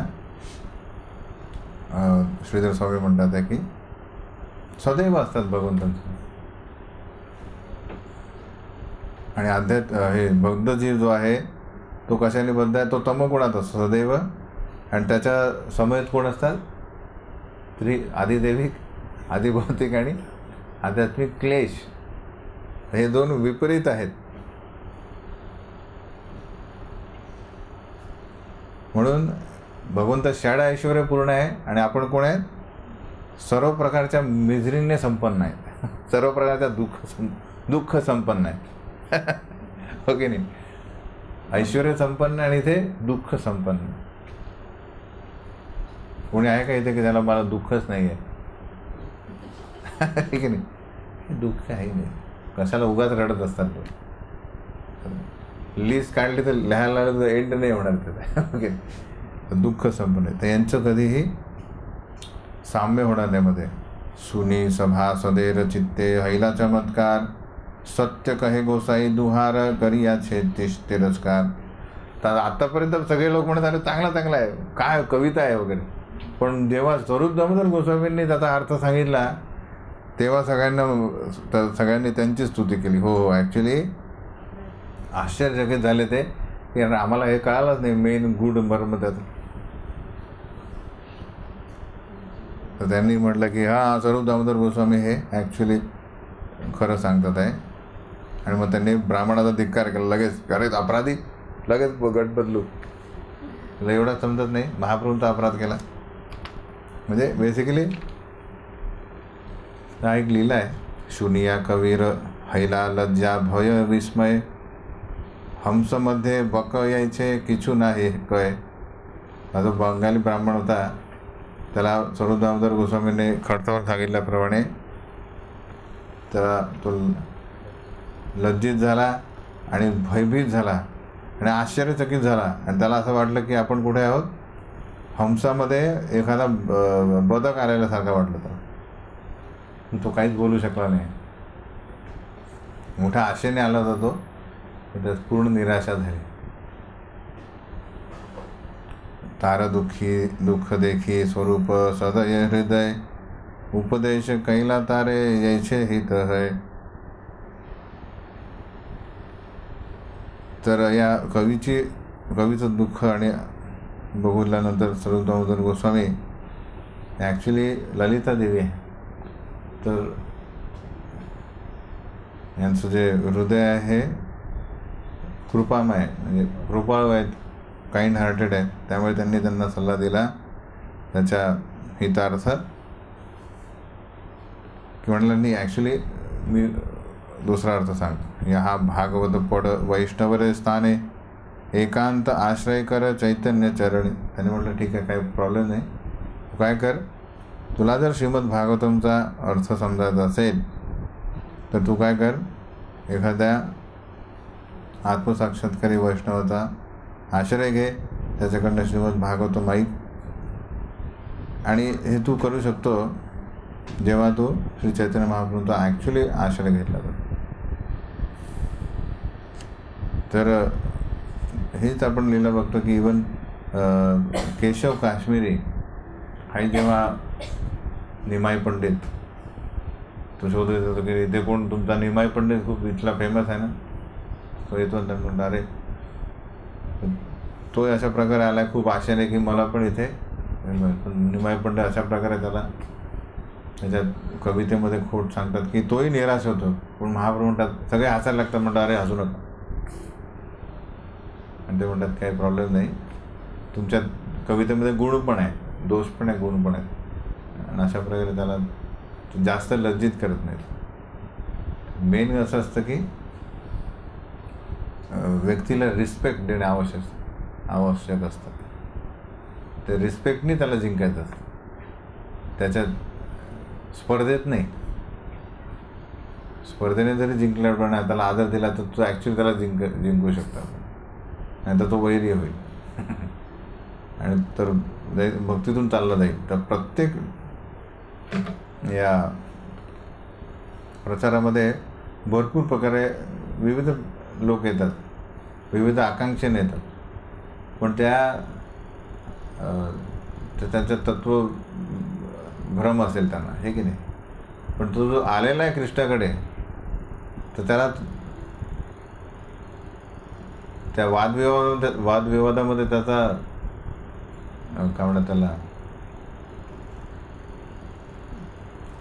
श्रीधर स्वामी म्हणतात आहे की सदैव असतात भगवंतांचे. आणि हे बौद्धजीव जो आहे तो कशाने बद्ध आहे, तो तमगुणात असतो सदैव. आणि त्याच्या समयेत कोण असतात? आदिदैविक, आदिभौतिक आणि आध्यात्मिक क्लेश. हे 2 विपरीत आहेत. म्हणून भगवंत षड ऐश्वर्य पूर्ण आहे, आणि आपण कोण आहेत? सर्व प्रकारच्या मिझरीने संपन्न आहेत, सर्व प्रकारच्या दुःख संपन्न आहे. हो की नाही? ऐश्वर्य संपन्न आणि इथे दुःख संपन्न. कोणी आहे का इथे की त्याला मला दुःखच नाही आहे? की नाही? हे दुःख आहे नाही, कशाला उगाच रडत असतात लोक. लिस्ट काढली तर लिहायला लागलं तर एंड नाही होणार त्याचा. ओके, दुःख संपन्न. तर यांचं कधीही साम्य होणार नाही मध्ये. सुनी सभा सदेर चित्ते हैला चमत्कार, सत्य कहे गोसाई दुहार करिया छे तिरस्कार. तर आतापर्यंत सगळे लोक म्हणत आले चांगला आहे, काय कविता आहे वगैरे, पण जेव्हा स्वरूप दामोदर गोस्वामींनी त्याचा अर्थ सांगितला तेव्हा सगळ्यांनी त्यांची स्तुती केली. हो, ॲक्च्युली आश्चर्यचकित झाले ते की आम्हाला हे कळालंच नाही मेन गुड मर्म त्याचं. तर त्यांनी म्हटलं की स्वरूप दामोदर गोस्वामी हे ॲक्च्युली खरं सांगतात आहे. आणि मग त्यांनी ब्राह्मणाचा धिक्कार केला लगेच, अरे अपराधी, लगेच गट बदलू. त्याला एवढा समजत नाही, महाप्रभूंचा अपराध केला. म्हणजे बेसिकली हा एक लीला आहे. शुनिया कवीर हैला लज्जा भय विस्मय, हंसमध्ये बक यायचे किचू नाही कय. हा जो बंगाली ब्राह्मण होता त्याला स्वरूप दामोदर गोस्वामीने खडसावर सांगितल्याप्रमाणे त्याला तो लज्जित झाला आणि भयभीत झाला आणि आश्चर्यचकित झाला. आणि त्याला असं वाटलं की आपण कुठे आहोत, हंसामध्ये एखादा बदक आलेल्यासारखं वाटलं. तर तो काहीच बोलू शकला नाही. मोठ्या आशेने आला होता तो, त्यात पूर्ण निराशा झाली. तार दुःख देखी स्वरूप सदय हृदय, उपदेश कैला तारे यायचे हित है. तर या कवीचं दुःख आणि बघितल्यानंतर स्वरूप दामोदर गोस्वामी ॲक्च्युली ललिता देवी आहे. तर यांचं जे हृदय आहे कृपामय, म्हणजे कृपाळू आहेत, काइंड हार्टेड आहेत. त्यामुळे त्यांना सल्ला दिला त्याच्या हितार्थ. की म्हटलं नाही, ॲक्च्युली मी दुसरा अर्थ सांगतो. हा भागवत पड वैष्णवरे स्थाने एकांत आश्रय कर चैतन्य चरणी. त्याने म्हटलं ठीक आहे, काही प्रॉब्लेम नाही, तू काय कर, तुला जर श्रीमद भागवतमचा अर्थ समजायचा असेल तर तू काय कर, एखाद्या आत्मसाक्षात्कारी वैष्णवाचा आश्रय घे, त्याच्याकडनं श्रीमद भागवतम ऐक. आणि हे तू करू शकतो जेव्हा तू श्री चैतन्य महाप्रभूंचा ॲक्च्युली आश्रय घेतला तर हेच आपण लिहिलं बघतो की इवन केशव काश्मीरी हाही जेव्हा निमाई पंडित तो शोधत होतो की इथे कोण तुमचा निमाई पंडित खूप इथला फेमस आहे ना, तो येतो त्यांना म्हणतो अरे तो अशा प्रकारे आला, खूप आशेने की मला पण इथे. पण निमाई पंडित अशा प्रकारे त्याला त्याच्या कवितेमध्ये खोट सांगतात की तोही निराश होतो. पण महाप्रभू म्हणतात, सगळे हसायला लागतात, म्हणतात अरे हसू नका. आणि ते म्हणतात काही प्रॉब्लेम नाही, तुमच्या कवितेमध्ये गुण पण आहे, दोष पण आहे, गुण पण आहे. आणि अशा प्रकारे त्याला जास्त लज्जित करत नाहीत. मेन असं असतं की व्यक्तीला रिस्पेक्ट देणे आवश्यक असतं. ते रिस्पेक्टनी त्याला जिंकायचं असतं, त्याच्यात स्पर्धेत नाही. स्पर्धेने जरी जिंकला पण त्याला आदर दिला तर तो ॲक्च्युली त्याला जिंकू शकतात, नाही तर तो वैरी होईल. आणि तर भक्तीतून चालला जाईल. तर प्रत्येक या प्रचारामध्ये भरपूर प्रकारे विविध लोक येतात, विविध आकांक्षेने येतात, पण त्यांचं तत्व भ्रम असेल त्यांना, हे की नाही. पण तो जो आलेला आहे कृष्णाकडे, तर त्याला त्या वादविवादामध्ये त्याचा काय म्हणतात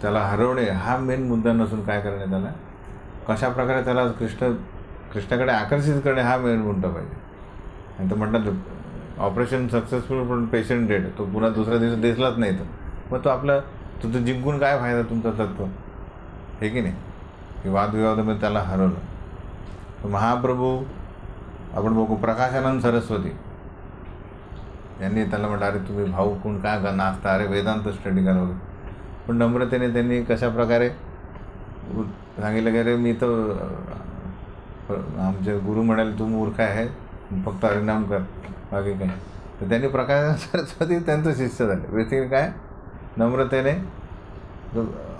त्याला हरवणे हा मेन मुद्दा नसून काय करणे, त्याला कशा प्रकारे त्याला कृष्णाकडे आकर्षित करणे हा मेन मुद्दा पाहिजे. आणि तो म्हणतात ऑपरेशन सक्सेसफुल पण पेशंट डेड, तो पुन्हा दुसऱ्या दिवशी दिसलाच नाही. तर मग तुझं जिंकून काय फायदा तुमचं तत्व, हे की नाही. की वादविवादामध्ये त्याला हरवलं. तर महाप्रभू आपण बघू, प्रकाशानंद सरस्वती यांनी त्याला म्हटलं अरे तुम्ही भाऊ कोण काय नाचता, अरे वेदांत स्टडी करा वगैरे. पण नम्रतेने त्यांनी कशा प्रकारे सांगितलं की अरे मी तर आमचे गुरु म्हणाले तू मूर्ख आहे, फक्त हरिनाम कर, बाकी काय. तर त्यांनी प्रकाश सरस्वती त्यांचं शिष्य झाले. बेसिकली काय नम्रतेने,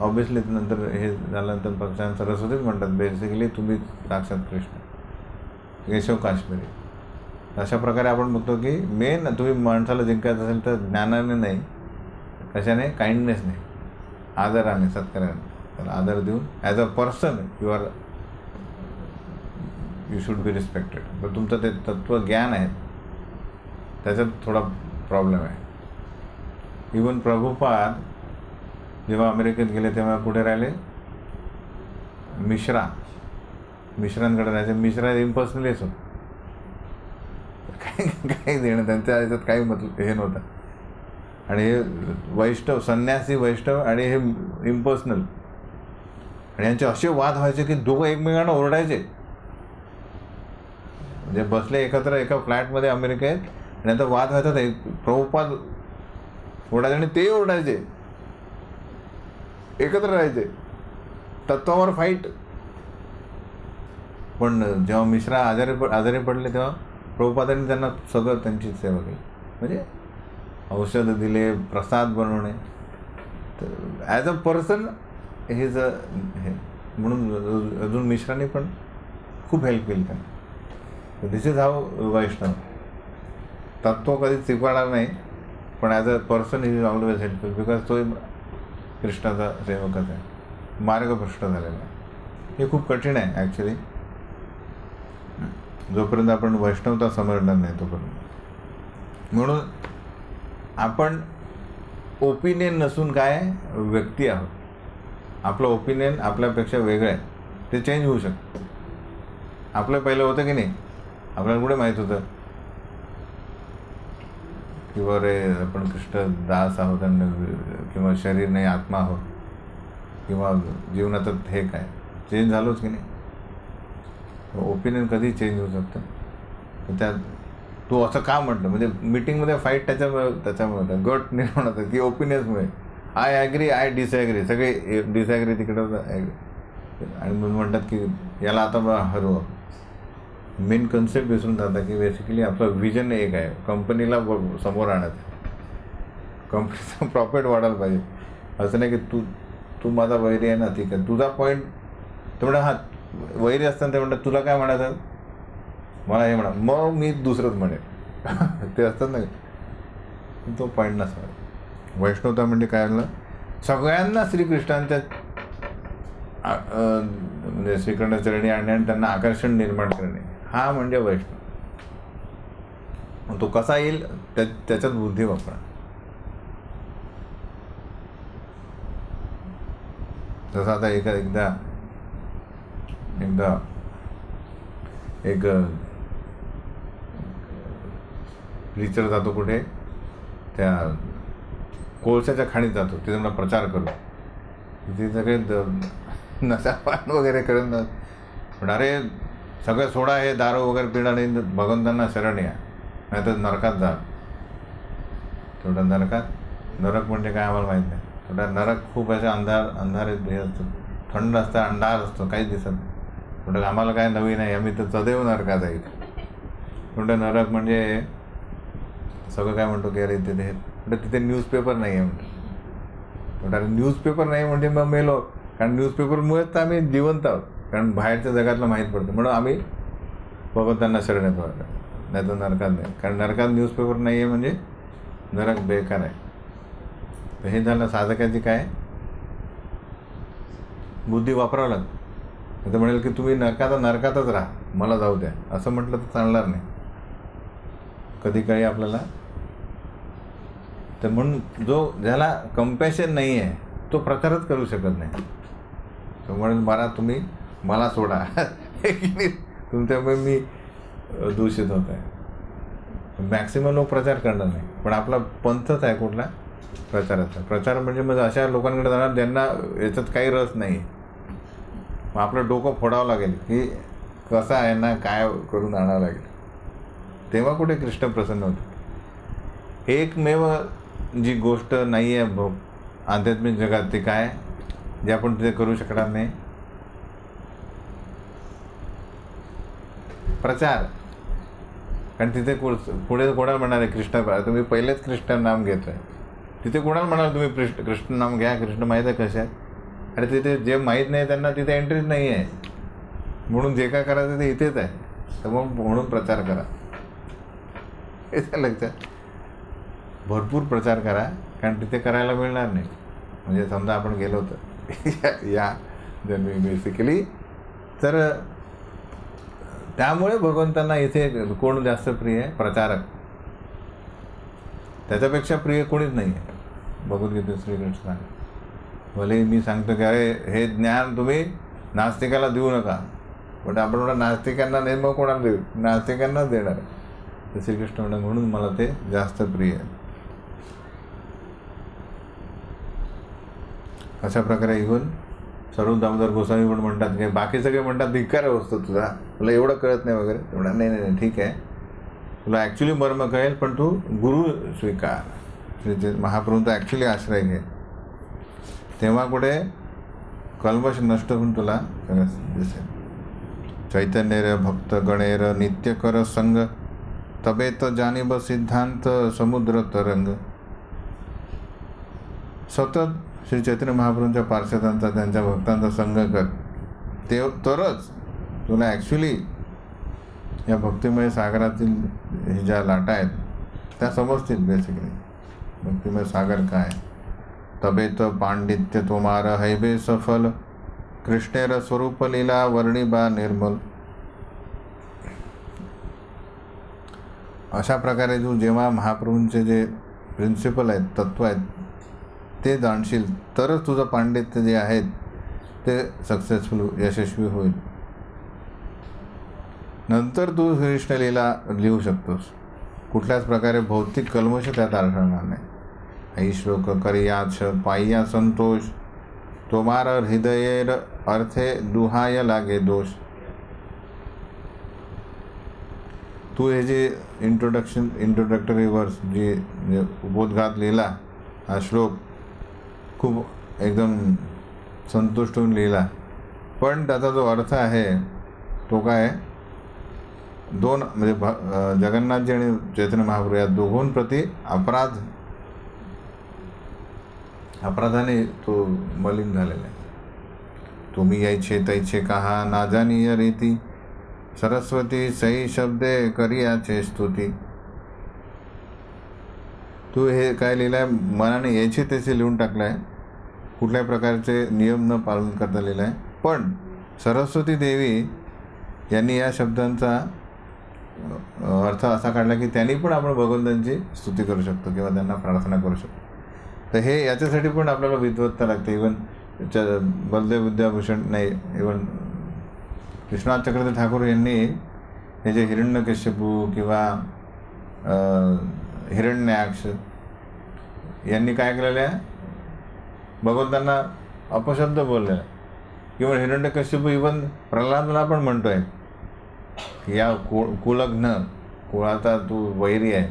ऑब्विसली नंतर हे झाल्यानंतर प्रकाश सरस्वतीच म्हणतात बेसिकली तुम्ही साक्षात कृष्ण. केशव काश्मीरी अशा प्रकारे आपण बघतो की मेन तुम्ही माणसाला जिंकायचं असेल तर ज्ञानाने नाही, कशाने, काइंडनेसने, आदराने, सत्काराने, त्याला आदर देऊन as a person you should be respected. पण तुमचं ते तत्त्वज्ञान आहे त्याच्यात थोडा प्रॉब्लेम आहे. इवन प्रभुपाद जेव्हा अमेरिकेत गेले तेव्हा कुठे राहिले, मिश्रांकडे राहायचे. मिश्रा इम्पर्सनलीच होत, काही देणं त्यांच्या ह्याच्यात काही हे नव्हतं. आणि हे वैष्णव, संन्यासी वैष्णव आणि हे इम्पर्सनल, आणि यांचे असे वाद व्हायचे की दोघं एकमेकांना ओरडायचे. म्हणजे बसले एकत्र एका फ्लॅटमध्ये अमेरिकेत आणि आता वाद व्हायचा, ते प्रभुपाद ओरडायचे आणि ते ओरडायचे, एकत्र राहायचे, तत्वावर फाईट. पण जेव्हा मिश्रा आजारी पडले तेव्हा प्रभुपादांनी त्यांना सगळं त्यांची सेवा केली. म्हणजे औषधं दिले, प्रसाद बनवणे. तर ॲज अ पर्सन हेज हे म्हणून अजून मिश्राने पण खूप हेल्प केली त्यांना. दिस इज हाऊ वैष्णव. तत्व कधीच स्वीकारणार नाही, पण as a person is always helpful, because तो कृष्णाचा सेवकच आहे, मार्गभ्रष्ट झालेला आहे. हे खूप कठीण आहे ॲक्च्युली. जोपर्यंत आपण वैष्णवता समजणार नाही तोपर्यंत. म्हणून आपण ओपिनियन नसून काय व्यक्ती आहोत. आपलं ओपिनियन आपल्यापेक्षा वेगळं आहे, ते चेंज होऊ शकतं. आपलं पहिलं होतं की नाही, आपल्याला कुठे माहीत होतं किंवा रे आपण कृष्ण दास आहोत किंवा शरीर नाही आत्मा आहोत. किंवा जीवनाचं हे काय चेंज झालोच की नाही. ओपिनियन कधी चेंज होऊ शकतं. तर त्या तू असं का म्हटलं, म्हणजे मीटिंगमध्ये फाईट त्याच्यामुळे गट निर्माण होतं की ओपिनियन्समुळे. आय ॲग्री, आय डिसॲग्री, सगळे डिसॲग्री तिकडं ॲग्री. आणि म्हणतात की याला आता हरवं. मेन कन्सेप्ट विसरून जातात की बेसिकली आपलं विजन एक आहे, कंपनीला समोर आणायचं, कंपनीचं प्रॉफिट वाढायला पाहिजे. असं नाही की तू माझा वैरी आहे ना, ठीक आहे, तुझा पॉईंट तर म्हणा. हा वैरी असताना ते म्हणतात तुला काय म्हणायचं, मला हे म्हणा, मग मी दुसरंच म्हणेन. ते असतात ना, तो पॉईंट नसतो. वैष्णवता म्हणजे काय झालं, सगळ्यांना श्रीकृष्णांच्या म्हणजे श्रीकृष्णाच्या चरणी आणणे आणि त्यांना आकर्षण निर्माण करणे, हा म्हणजे वैष्णव. तो कसा येईल त्याच्यात बुद्धी वापरा. जसं आता एकदा एक प्रीचर जातो कुठे, त्या कोळशाच्या खाणीत जातो, तिथे मला प्रचार करू. तिथे सगळे नशापान वगैरे करत, पण अरे सगळं सोडा, हे दारू वगैरे पिणं नाही, भगवंतांना शरण या, नाही तर नरकात जा. तेवढा नरक म्हणजे काय आम्हाला माहीत नाही. तेवढा नरक खूप असे अंधारे हे असतं, थंड असतं, अंधार असतो, काहीच दिसत नाही. तेवढं आम्हाला काय नवीन आहे, आम्ही तर सदैव नरकात जाईल. तेवढं नरक म्हणजे सगळं काय म्हणतो की अरे तिथे न्यूजपेपर नाही आहे म्हणतो. तेवढा न्यूजपेपर नाही म्हणजे मग मेलो, कारण न्यूजपेपरमुळेच तर आम्ही जिवंत आहोत, कारण बाहेरच्या जगातलं माहीत पडतं, म्हणून आम्ही भगवंतांना शरण येतो. नाही तर नरकात नाही, कारण नरकात न्यूजपेपर नाही आहे म्हणजे नरक बेकार आहे. तर हे झालं साधकाची काय बुद्धी वापरावं लागतं. तर म्हणेल की तुम्ही नरकातच राहा, मला जाऊ द्या, असं म्हटलं तर चालणार नाही कधी काही आपल्याला. तर म्हणून ज्याला कंपॅशन नाही आहे तो प्रचारच करू शकत नाही. तो म्हणेल मला तुम्ही मला सोडा, तुमच्यामुळे मी दूषित होत आहे. मॅक्सिमम लोक प्रचार करणार नाही, पण आपला पंथच आहे कुठला प्रचाराचा. प्रचार म्हणजे मग अशा लोकांकडे जाणार ज्यांना याच्यात काही रस नाही. मग आपलं डोकं फोडावं लागेल की कसं आहे ना, काय करून आणावं लागेल, तेव्हा कुठे कृष्ण प्रसन्न होते. एकमेव जी गोष्ट नाही आहे आध्यात्मिक जगात, ते काय जे आपण तिथे करू शकणार नाही, प्रचार. कारण तिथे पुढे कोणाला म्हणणार आहे कृष्ण, तुम्ही पहिलेच कृष्ण नाम घेतोय, तिथे कोणाला म्हणाल तुम्ही कृष्ण नाम घ्या, कृष्ण माहीत आहे कसे आहे. अरे तिथे जे माहीत नाही त्यांना तिथे एंट्रीच नाही आहे, म्हणून जे काय करायचं ते इथेच आहे. तर मग म्हणून प्रचार करा, हे लक्षात. भरपूर प्रचार करा, कारण तिथे करायला मिळणार नाही. म्हणजे समजा आपण गेलो होतो या जन्मी बेसिकली, तर त्यामुळे भगवंतांना इथे कोण जास्त प्रिय आहे, प्रचारक. त्याच्यापेक्षा प्रिय कोणीच नाही आहे भगवद्गीतेत. श्रीकृष्ण भले मी सांगतो की अरे हे ज्ञान तुम्ही नास्तिकाला देऊ नका, पण आपण म्हणा नास्तिकांना नाही, मग कोणाला देऊ, नास्तिकांनाच देणार. तर श्रीकृष्ण म्हणा म्हणून मला ते जास्त प्रिय आहे. अशा प्रकारे इव्हन स्वरूप दामोदर गोस्वामी पण म्हणतात की बाकी सगळे म्हणतात धिक्कार असतो तुझा, तुला एवढं कळत नाही वगैरे. तेवढा नाही ठीक आहे, तुला ॲक्च्युली मर्म कळेल, पण तू गुरु स्वीकार, महाप्रभूंचा ॲक्च्युली आश्रय घे, तेव्हा कुठे कल्मश नष्ट होऊन तुला दिसेल. चैतन्य भक्त गणेर नित्य कर संग, तबेत जानिब सिद्धांत समुद्र तरंग. सतत श्री चैतन्य महाप्रभूंच्या पार्षदांचा, त्यांच्या भक्तांचा संग कर, ते तरच तुला ॲक्च्युली या भक्तिमय सागरातील हे ज्या लाटा आहेत त्या समजतील. बेसिकली भक्तिमय सागर काय. तबेत पांडित्य तोमार हैबे सफल, कृष्णेर स्वरूप लीला वर्णिबा निर्मल. अशा प्रकारे तू जेव्हा महाप्रभूंचे जे प्रिन्सिपल आहेत, तत्व आहेत, ते जाणशील तरच तुझं पांडित्य जे आहेत ते सक्सेसफुल, यशस्वी होईल. नंतर तू कृष्णलीला लिहू शकतोस. कुठल्याच प्रकारे भौतिक कल्मश त्यात आढळणार नाही. आई श्लोक करियाच पाय्या संतोष, तोमार हृदयेर अर्थे दुहाय लागे दोष. तू हे जे इंट्रोडक्टरी वर्स जे उपोद्घात लिहिला, हा श्लोक खूप एकदम संतुष्ट होऊन लिहिला, पण त्याचा जो अर्थ आहे तो काय, दोन म्हणजे जगन्नाथजी आणि चैतन्य महाप्रभू या दोघांप्रती अपराधाने तो मलिन झालेला आहे. तुम्ही यायचे तैचे कहा ना जाणीय रीती, सरस्वती सई शब्दे करियाचे स्तुती. तू हे काय लिहिलं आहे, मनाने यायचे त्याचे लिहून टाकलं आहे, कुठल्याही प्रकारचे नियम न पालन करता लिहिलं आहे. पण सरस्वती देवी यांनी या शब्दांचा अर्थ असा काढला की त्यांनी पण आपण भगवंतांची स्तुती करू शकतो किंवा त्यांना प्रार्थना करू शकतो. तर हे याच्यासाठी पण आपल्याला विद्वत्ता लागते. इवन बलदेव विद्याभूषण नाही, इवन विश्वनाथ चक्रवर्ती ठाकूर यांनी हे जे हिरण्यकश्यपू किंवा हिरण्याक्ष यांनी काय केलेलं आहे, भगवंतांना अपशब्द बोललेला आहे. किंवा हिरण्यकश्यपू इवन प्रल्हादला पण म्हणतो आहे की या कुलग्न, कुळाचा तू वैरी आहे,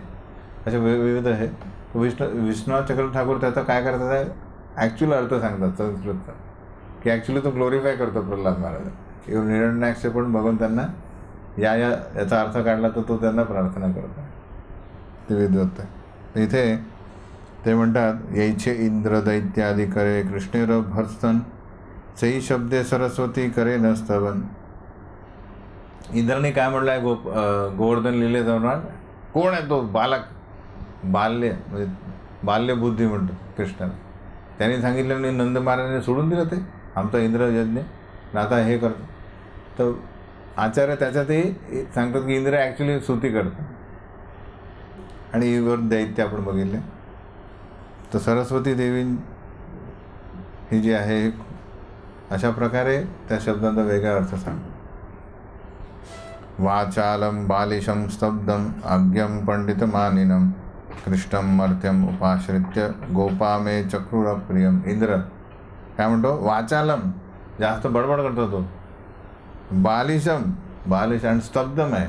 असे विविध आहे. विश्वनाथ चक्रवर्ती ठाकूर त्याचा काय करतात आहे, ॲक्च्युअल अर्थ सांगतात संस्कृतचा, की ॲक्च्युली तो ग्लोरिफाय करतो प्रल्हाद महाराज. इव्हन हिरण्याक्ष पण भगवंतांना याचा अर्थ काढला तर तो त्यांना प्रार्थना करतो. ते विद्वत्त आहे. इथे ते म्हणतात, यायचे इंद्र दैत्यादी करे कृष्णेर भर्सन, सई शब्दे सरस्वती करे नस्तवन. इंद्राने काय म्हटलं आहे, गोवर्धन लिहिले जाऊन, कोण आहे तो बालक, म्हणजे बाल्यबुद्धी म्हणतो कृष्णाला. त्यांनी सांगितलं आणि नंद महाराजांनी सोडून दिलं ते आमचा इंद्र यज्ञ, आता हे करतो. तर आचार्य त्याच्यातही सांगतात की इंद्र ॲक्च्युली स्तुती करतो. आणि वर दैत्य आपण बघितले. तर सरस्वती देवी ही जी आहे अशा प्रकारे त्या शब्दांचा वेगळा अर्थ सांगतो. वाचालम बालिशम स्तब्धम अज्ञम पंडितमानिनम, कृष्णम मर्त्यम उपाश्रित्य गोपामे चक्रुरप्रियम. इंद्र काय म्हणतो, वाचालम जास्त बडबड करतो तो, बालिश आणि स्तब्धम आहे.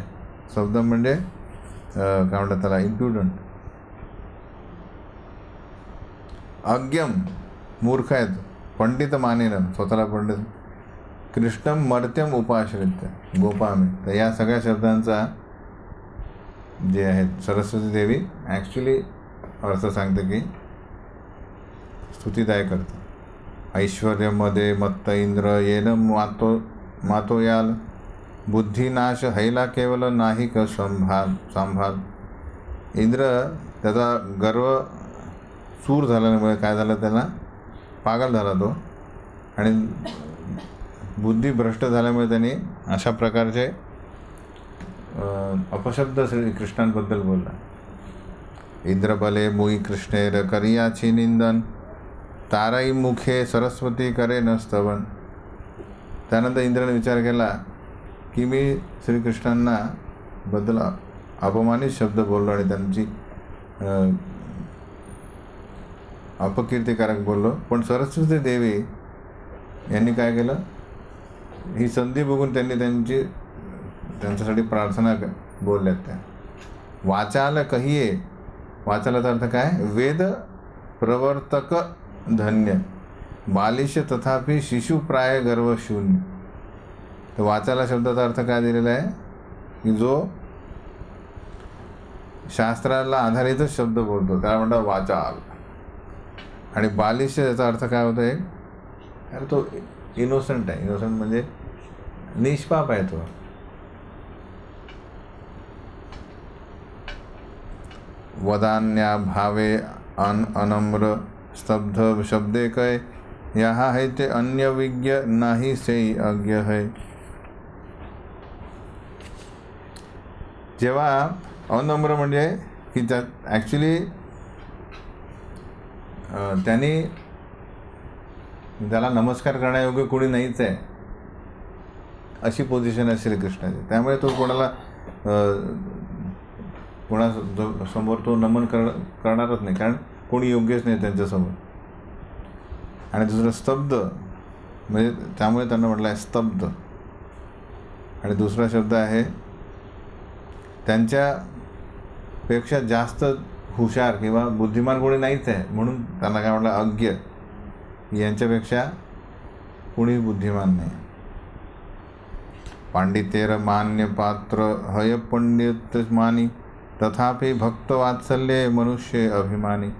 स्तब्धम म्हणजे काय म्हणतात त्याला, इम्प्युडंट. अज्ञम मूर्ख आहेत, पंडित मानेनम स्वतःला पंडित. कृष्णम मर्त्यम उपाश्रित्य गोपामे. तर या सगळ्या शब्दांचा जे आहेत सरस्वती देवी ॲक्च्युली अर्थ सांगते की स्तुतिदाय करते. ऐश्वर्यमध्ये मत्त इंद्र येन मातोयाल, बुद्धिनाश हैला केवल नाही क सांभाल. इंद्र त्याचा गर्व चूर झाल्यामुळे काय झालं, त्याला पागल झाला तो, आणि बुद्धी भ्रष्ट झाल्यामुळे त्यांनी अशा प्रकारचे अपशब्द श्रीकृष्णांबद्दल बोलला. इंद्रबले मुई कृष्णेर करियाची निंदन, ताराई मुखे सरस्वती करे नस्तवन. त्यानंतर इंद्राने विचार केला की मी श्रीकृष्णांना बद्दल अपमानित शब्द बोललो आणि त्यांची अपकीर्तिकारक बोललो, पण सरस्वती देवी यांनी काय केलं, ही संधी बघून त्यांनी त्यांच्यासाठी प्रार्थना बोलल्यात. त्या वाचाल कहिये, वाचालाचा अर्थ काय, वेद प्रवर्तक धन्य, बालिश तथापि शिशुप्राय गर्वशून्य. तर वाचाला शब्दाचा अर्थ काय दिलेला आहे की जो शास्त्राला आधारितच शब्द बोलतो त्याला म्हणतात वाचाल. आणि बालिश याचा अर्थ काय होतो आहे, अरे तो इनोसंट आहे. इनोसंट म्हणजे निष्पाप आहे तो. वदान्या भावे अनम्र स्तब्ध शब्दे कय, यहाँ है ते अन्य विज्ञ नाही से अज्ञ है. जेव्हा अनम्र म्हणजे की त्या ॲक्च्युली त्यांनी त्याला नमस्कार करण्यायोग्य कोणी नाहीच आहे अशी पोझिशन आहे श्रीकृष्णाची. त्यामुळे तो कोणासमोर तो नमन करणारच नाही, कारण कोणी योग्यच नाही त्यांच्यासमोर. आणि दुसरं स्तब्ध, म्हणजे त्यामुळे त्यांना म्हटलं आहे स्तब्ध. आणि दुसरा शब्द आहे त्यांच्यापेक्षा जास्त हुशार किंवा बुद्धिमान कोणी नाहीच आहे, म्हणून त्यांना काय म्हटलं अज्ञ. यांच्यापेक्षा कोणी बुद्धिमान नाही. पांडितेर मान्य पात्र हय पंडित मानी तथापि भक्त वात्सल्य मनुष्य अभिमानी.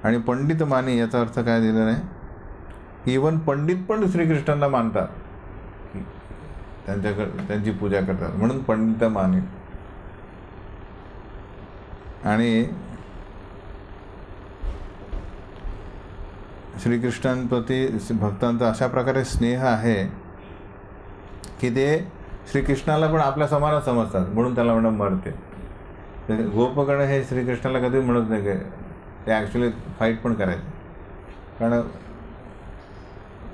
आणि पंडित मानी याचा अर्थ काय दिलेला आहे? इवन पंडित पण श्रीकृष्णांना मानतात, त्यांची पूजा करतात, म्हणून पंडित मानी. आणि श्रीकृष्णांप्रती भक्तांचा अशा प्रकारे स्नेह आहे की ते श्रीकृष्णाला पण आपल्या समान समजतात, म्हणून त्याला म्हणून मरते. गोपगण हे श्रीकृष्णाला कधी म्हणत नाही की ते ॲक्च्युली फाईट पण करायचे, कारण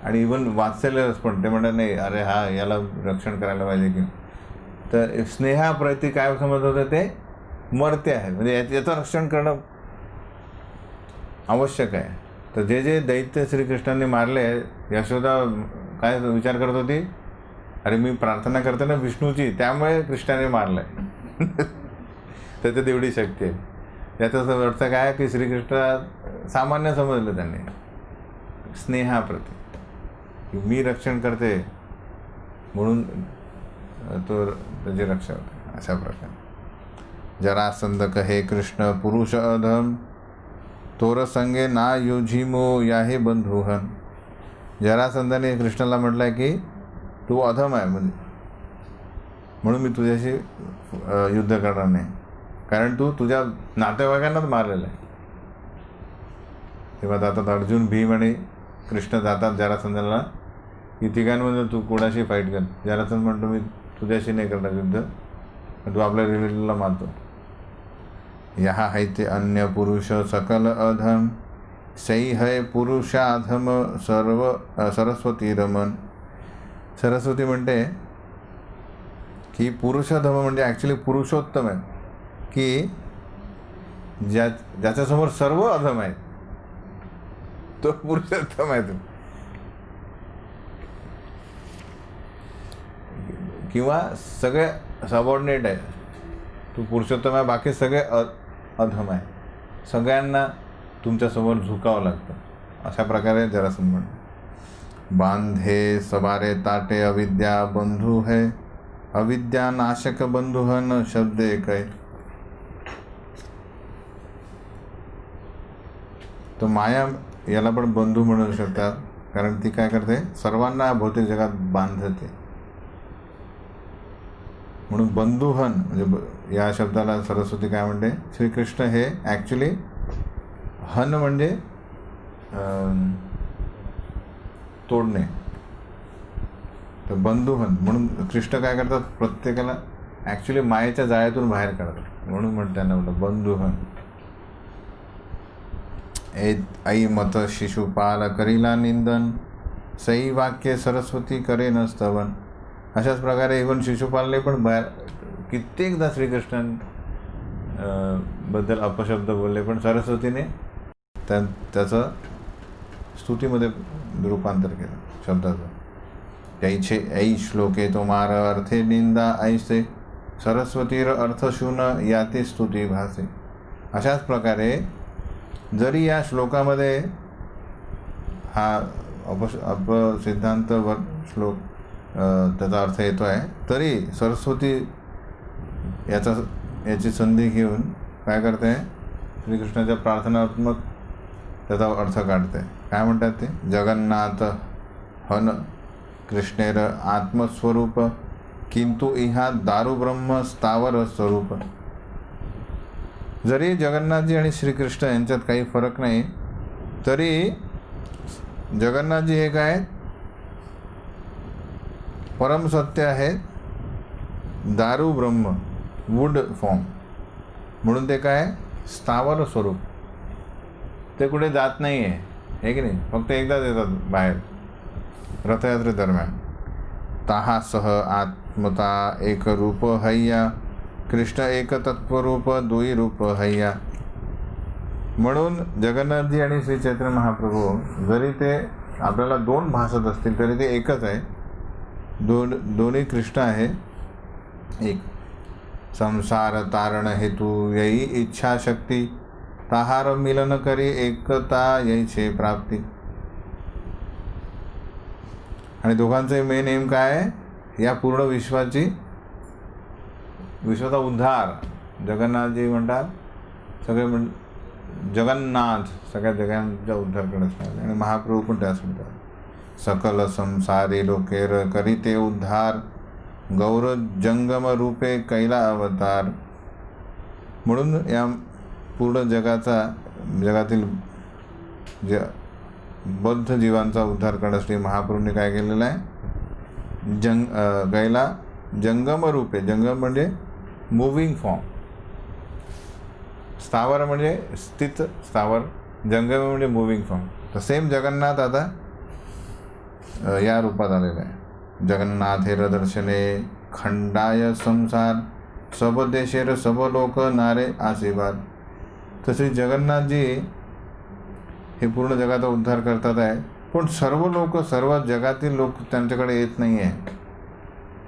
आणि इवन वात्सल्यच पण ते म्हणत नाही अरे हा याला रक्षण करायला पाहिजे की. तर स्नेहाप्रती काय समजत होतं, ते मरते आहे, म्हणजे याचं रक्षण करणं आवश्यक आहे. तर जे जे दैत्य श्रीकृष्णांनी मारले, यशोदा काय विचार करत होती, अरे मी प्रार्थना करते ना विष्णूची, त्यामुळे कृष्णाने मारलं आहे. त्याच्यात एवढी शक्ती आहे. त्याचा अर्थ काय की श्रीकृष्ण सामान्य समजलं त्यांनी स्नेहाप्रती, मी रक्षण करते म्हणून तो त्याची रक्षा होते. अशा प्रकारे जरासंध कहे कृष्ण पुरुष अधम तोर संगे ना युझिमो याहे बंधुहन. जरासंधाने कृष्णाला म्हटलं आहे की तू अधम आहे, म्हणून मी तुझ्याशी युद्ध करणार नाही, कारण तू तुझ्या नातेवाईकांनाच मारलेलं आहे. तेव्हा जातात अर्जुन, भीम आणि कृष्ण जातात जरासंधाला की तिघांमध्ये तू कोणाशी फाईट कर. जरासंध म्हणतो मी तुझ्याशी नाही करणार युद्ध, तू आपल्या रिलेटिव्हला मारतो. यहाँ है ते अन्य पुरुष सकल अधम सई है पुरुषाधम सर्व सरस्वती रमन. सरस्वती म्हणते की पुरुषाधम म्हणजे ॲक्च्युली पुरुषोत्तम आहे, की ज्याच्यासमोर सर्व अधम आहेत तो पुरुषोत्तम आहे. किंवा सगळे सबऑर्डिनेट आहे, तू पुरुषोत्तम आहे, बाकी सगळे अधम आहे, सगळ्यांना तुमच्यासमोर झुकावं लागतं. अशा प्रकारे जरासंध म्हणतो. बांधे सवारे ताटे अविद्या बंधू है अविद्या नाशक बंधुहन शब्द एक आहे. तर माया याला पण बंधू म्हणू शकतात, कारण ती काय करते, सर्वांना भौतिक जगात बांधते. म्हणून बंधुहन म्हणजे या शब्दाला सरस्वती काय म्हणते, श्रीकृष्ण हे ॲक्च्युली हन म्हणजे तोडणे, तर बंधुहन म्हणून कृष्ण काय करतात, प्रत्येकाला ॲक्च्युली मायेच्या जाळ्यातून बाहेर काढतात, म्हणून म्हणतात त्यांना म्हटलं बंधुहन. आई मत शिशुपाल करीला निंदन सई वाक्य सरस्वती करे न स्तवन. अशाच प्रकारे इवन शिशुपालने पण बाहेर कित्येकदा श्रीकृष्णां बद्दल अपशब्द बोलले, पण सरस्वतीने त्याचं स्तुतीमध्ये रूपांतर केलं शब्दाचं. त्याईचे ऐ श्लोके तुम्हार अर्थे निंदा ऐसे सरस्वतीर अर्थ शून याते स्तुती भासे. अशाच प्रकारे जरी या श्लोकामध्ये हा अपसिद्धांतवर श्लोक त्याचा अर्थ येतो आहे, तरी सरस्वती याची संधी घेऊन काय करते, श्रीकृष्णाच्या प्रार्थनात्मक त्याचा अर्थ काढते. काय म्हणतात ते, जगन्नाथ हन कृष्णेर आत्मस्वरूप किंतु इहा दारू ब्रह्म स्थावर स्वरूप. जरी जगन्नाथजी आणि श्रीकृष्ण यांच्यात काही फरक नाही, तरी जगन्नाथजी हे काय परमसत्य आहे, दारू ब्रह्म वूड फॉर्म, म्हणून ते काय स्थावर स्वरूप, ते कुठे जात नाही आहे, हे की नाही, फक्त एकदाच येतात बाहेर रथयात्रेदरम्यान. ताहा सह आत्मता एक रूप हैया कृष्ण एक तत्वरूप दुई रूप हैया. म्हणून जगन्नाथजी आणि श्री चैतन्य महाप्रभू जरी ते आपल्याला दोन भासत असतील तरी ते एकच आहे. दोन्ही कृष्ण आहे एक. संसार तारण हेतू यही इच्छा शक्ती, ताहार मिलन करी एकता यैछे प्राप्ती. आणि दोघांचे मेन एम काय आहे? या पूर्ण विश्वाचा उद्धार. जगन्नाथजी म्हणतात सगळे जगन्नाथ सगळ्या जगांचा उद्धार करत आहे. आणि महाप्रभू पण त्याच म्हणतात सकल संसारी लोकेर करीते उद्धार, गौर जंगम रूपे कैला अवतार. म्हणून या पूर्ण जगातील बद्ध जीवांचा उद्धार करण्यासाठी महाप्रभूंनी काय केलेलं आहे? कैला जंगम रूपे. जंगम म्हणजे मूविंग फॉर्म, स्थावर म्हणजे स्थित स्थावर, जंगम म्हणजे मूविंग फॉर्म. तर सेम जगन्नाथ आता या रूपात आलेला आहे. जगन्नाथेर दर्शने खंडाय संसार, सब देशेर सब लोक नारे आशीर्वाद. तसे जगन्नाथजी हे पूर्ण जगाचा उद्धार करतात आहे, पण सर्व लोक, सर्व जगातील लोक त्यांच्याकडे येत नाही आहे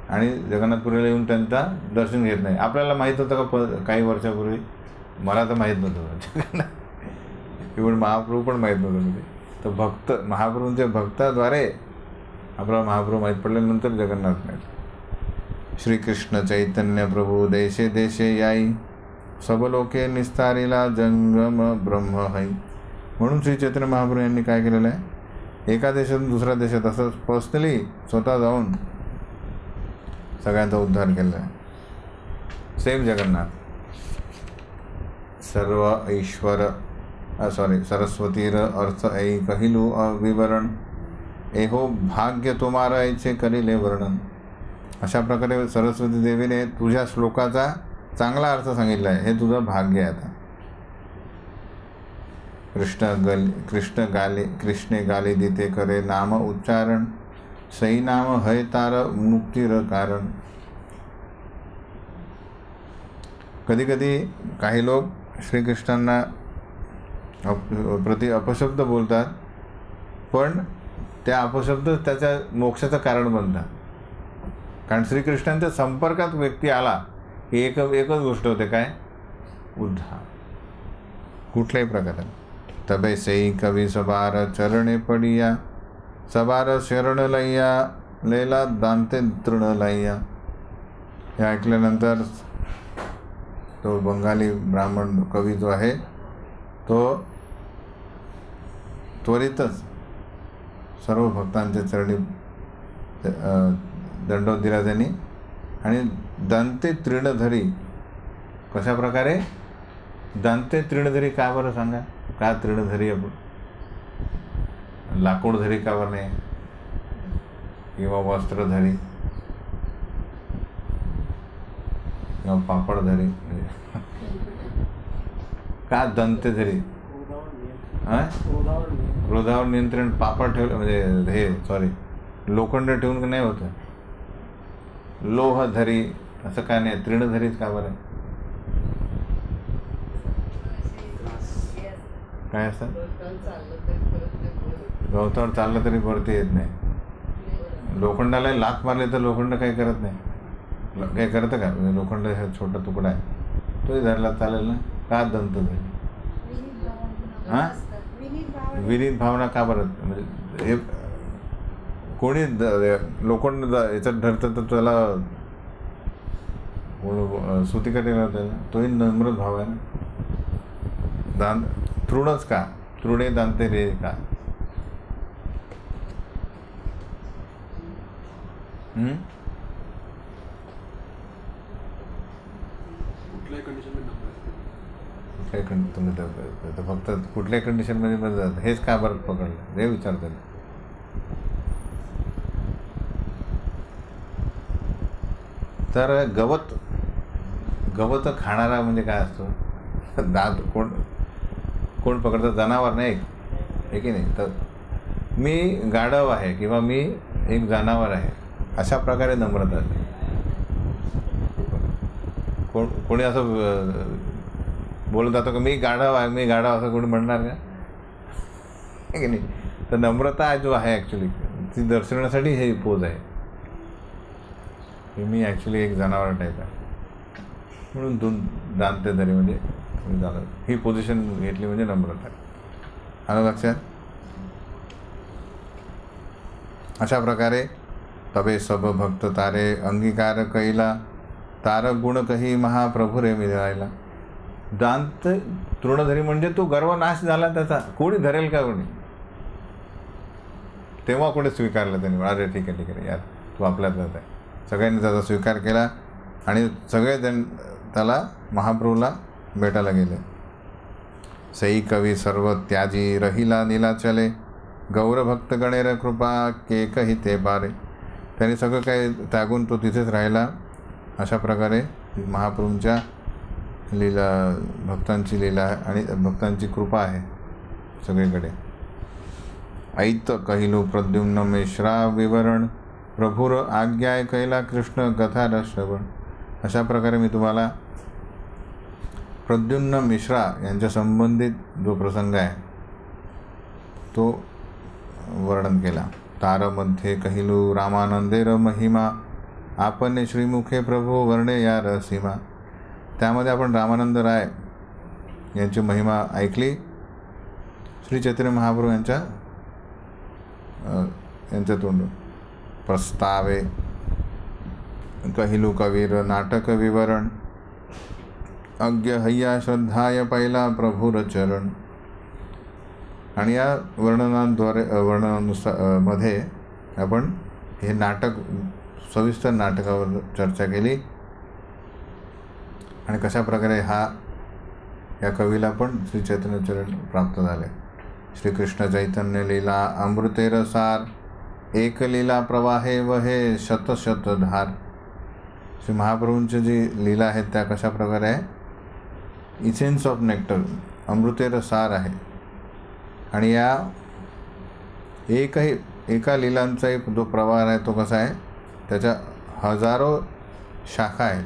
आणि जगन्नाथपुरीला येऊन त्यांचा दर्शन घेत नाही. आपल्याला माहीत होतं का काही वर्षापूर्वी? मला तर माहीत नव्हतं जगन्नाथ, इव्हन महाप्रभू पण माहीत नव्हतं. म्हणजे तर महाप्रभूंच्या भक्ताद्वारे आपल्याला महाप्रभू माहीत पडल्यानंतर जगन्नाथ माहीत. श्रीकृष्ण चैतन्य प्रभू देशे देशे याई, सब लोके निस्तारिला जंगम ब्रह्म है. म्हणून श्री चैतन्य महाप्रभू यांनी काय केलेलं आहे? एका देशातून दुसऱ्या देशात असं पर्सनली स्वतः जाऊन सगळ्यांचा उद्धार केला आहे. सेम जगन्नाथ. सर्व ईश्वर सरस्वतीर अर्थ ऐ कहिलू अविवरण, एहो भाग्य तुम्हारा ऐचे करिले वर्णन. अशा प्रकारे सरस्वती देवीने तुझ्या श्लोकाचा चांगला अर्थ सांगितला आहे. हे तुझं भाग्य आहे. आता कृष्णे गाली दिते करे नाम उच्चारण, सई नाम हय तार मुक्तीर कारण. कधी कधी काही लोक श्रीकृष्णांना प्रति अपशब्द बोलतात, पण त्या अपशब्द त्याच्या मोक्षाचं कारण बनतात. कारण श्रीकृष्णांच्या संपर्कात व्यक्ती आला की एकच गोष्ट होते, काय? उद्धार. कुठल्याही प्रकारे. तबे सई कवी सबार चरणे पडिया, सबार शरण लैया लैला दांते तृण लैया. हे ऐकल्यानंतर तो बंगाली ब्राह्मण कवी जो आहे तो त्वरितच सर्व भक्तांच्या चरणी दंडवत दिला त्यांनी. आणि दांते तृणधरी. कशा प्रकारे? दांते तृणधरी. का बरं सांगा? का तृणधरी? आपण लाकूडधरी का बरं नाही? किंवा वस्त्रधरी किंवा पापडधरी? का दंतेधरी? क्रोधावर नियंत्रण. पापड ठेवलं म्हणजे लोखंड ठेवून नाही होतं. लोहधरी असं काय नाही. तृणधरीच का बरं? काय असतं? गवतावर चाललं तरी परती येत नाही. लोखंडाला लाथ मारली तर लोखंड काही करत नाही. काही करतं का? लोखंड हा छोटा तुकडा आहे, तोही धरला चालेल ना? का दंत धरी? हां, विनीत भावना का बरं? म्हणजे हे कोणी लोखंड याच्यात धरतं तर त्याला सुतिकटे त्याला, तोही नम्र भाव आहे ना. तृणच का? तृणे दांते रे का? तुम्ही तर फक्त कुठल्याही कंडिशनमध्ये बरं जात, हेच का बरं पकडलं हे विचारतात. तर गवत खाणारा म्हणजे काय असतो? दात कोण पकडतं? जनावर नाही, आहे की नाही? तर मी गाढव आहे किंवा मी एक जनावर आहे, अशा प्रकारे नम्रता असते. कोणी असं बोलत जातो की मी गाढव आहे, मी गाढव, असं कोणी म्हणणार का? आहे की नाही? तर नम्रता जो आहे ॲक्च्युली ती दर्शवण्यासाठी हे पोज आहे की मी ॲक्च्युली एक जनावर टाईप आहे, म्हणून दांते धरी म्हणजे झालं. ही पोझिशन घेतली म्हणजे नम्रता. आलं लक्षात? अशा प्रकारे तबे सब भक्त तारे अंगीकार कैला, तार गुण कही महाप्रभू रे मिळायला. दांत तृणधरी म्हणजे तो गर्व नाश झाला त्याचा. कोणी धरेल का कोणी? तेव्हा कोणी स्वीकारलं त्यांनी. अरे ठीक आहे ठीक आहे यार, तू आपल्यातलाच आहे. सगळ्यांनी त्याचा स्वीकार केला आणि सगळे त्याला महाप्रभूला भेटायला गेले. सई कवी सर्व त्याजी रहिला नीलाचले, गौरभक्त गणेर कृपा केकही ते बारे. त्यांनी सगळं काही त्यागून तो तिथेच राहिला. अशा प्रकारे महाप्रभूंच्या लीला, भक्तांची लीला आणि भक्तांची कृपा आहे सगळीकडे. ऐत कहिलू प्रद्युम्न मिश्रा विवरण, प्रभुर आज्ञाय कैला कृष्ण कथा श्रवण. अशा प्रकारे मी तुम्हाला प्रद्युम्न मिश्रा यांच्या संबंधित जो प्रसंग आहे तो वर्णन केला. तारमध्ये कहिलू रामानंदेर महिमा, आपण श्रीमुखे प्रभू वर्णे या रसीमा. त्यामध्ये आपण रामानंद राय यांची महिमा ऐकली. श्री चैतन्य महाप्रभू यांच्या तोंडून. प्रस्तावे कहिलू कवीर नाटक विवरण, अज्ञ हैया श्रद्धाय पहिला प्रभुर चरण. आणि या वर्णनानुसार मध्ये आपण हे नाटक, सविस्तर नाटकावर चर्चा केली आणि कशा प्रकारे या कवीला पण श्री चैतन्य चरण प्राप्त झाले. श्रीकृष्ण चैतन्य लीला अमृतेर सार, एक लीला प्रवाहे वहे शत शत धार. श्री महाप्रभूंची जी लीला आहेत त्या कशा प्रकारे आहे? इसेन्स ऑफ नेक्टर, अमृतेर सार आहे. आणि या एका लीलांचा एक जो प्रवाह आहे तो कसा आहे? त्याच्या हजारो शाखा आहेत.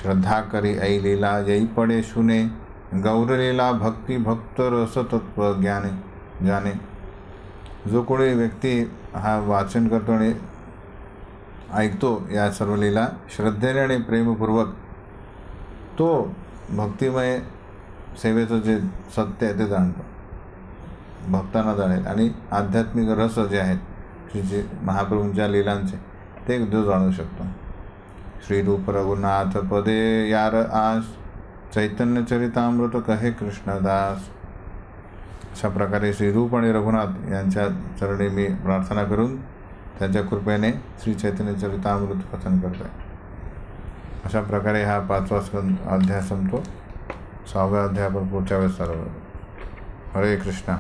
श्रद्धा करी ऐ लीला येई पडे शुने, गौरलीला भक्ती भक्त रस तत्व जाने. जो कोणी व्यक्ती हा वाचन करतो आणि ऐकतो या सर्व लीला श्रद्धेने आणि प्रेमपूर्वक, तो भक्तिमय सेवेचं जे सत्य आहे ते जाणतो, भक्तांना जाणेल. आणि आध्यात्मिक रस जे आहेत श्री महाप्रभूंच्या लीलांचे ते जो जाणू शकतो. श्रीरूप रघुनाथ पदे यार आस, चैतन्य चरितामृत कहे कृष्णदास. अशा प्रकारे श्रीरूप आणि रघुनाथ यांच्या चरणी मी प्रार्थना करून त्यांच्या कृपेने श्री चैतन्य चरितामृत कथन करतो आहे. अशा प्रकारे हा 5वा अध्याय संपतो. 6व्या अध्यायावर पुढच्या वेळेस सर्व. हरे कृष्णा.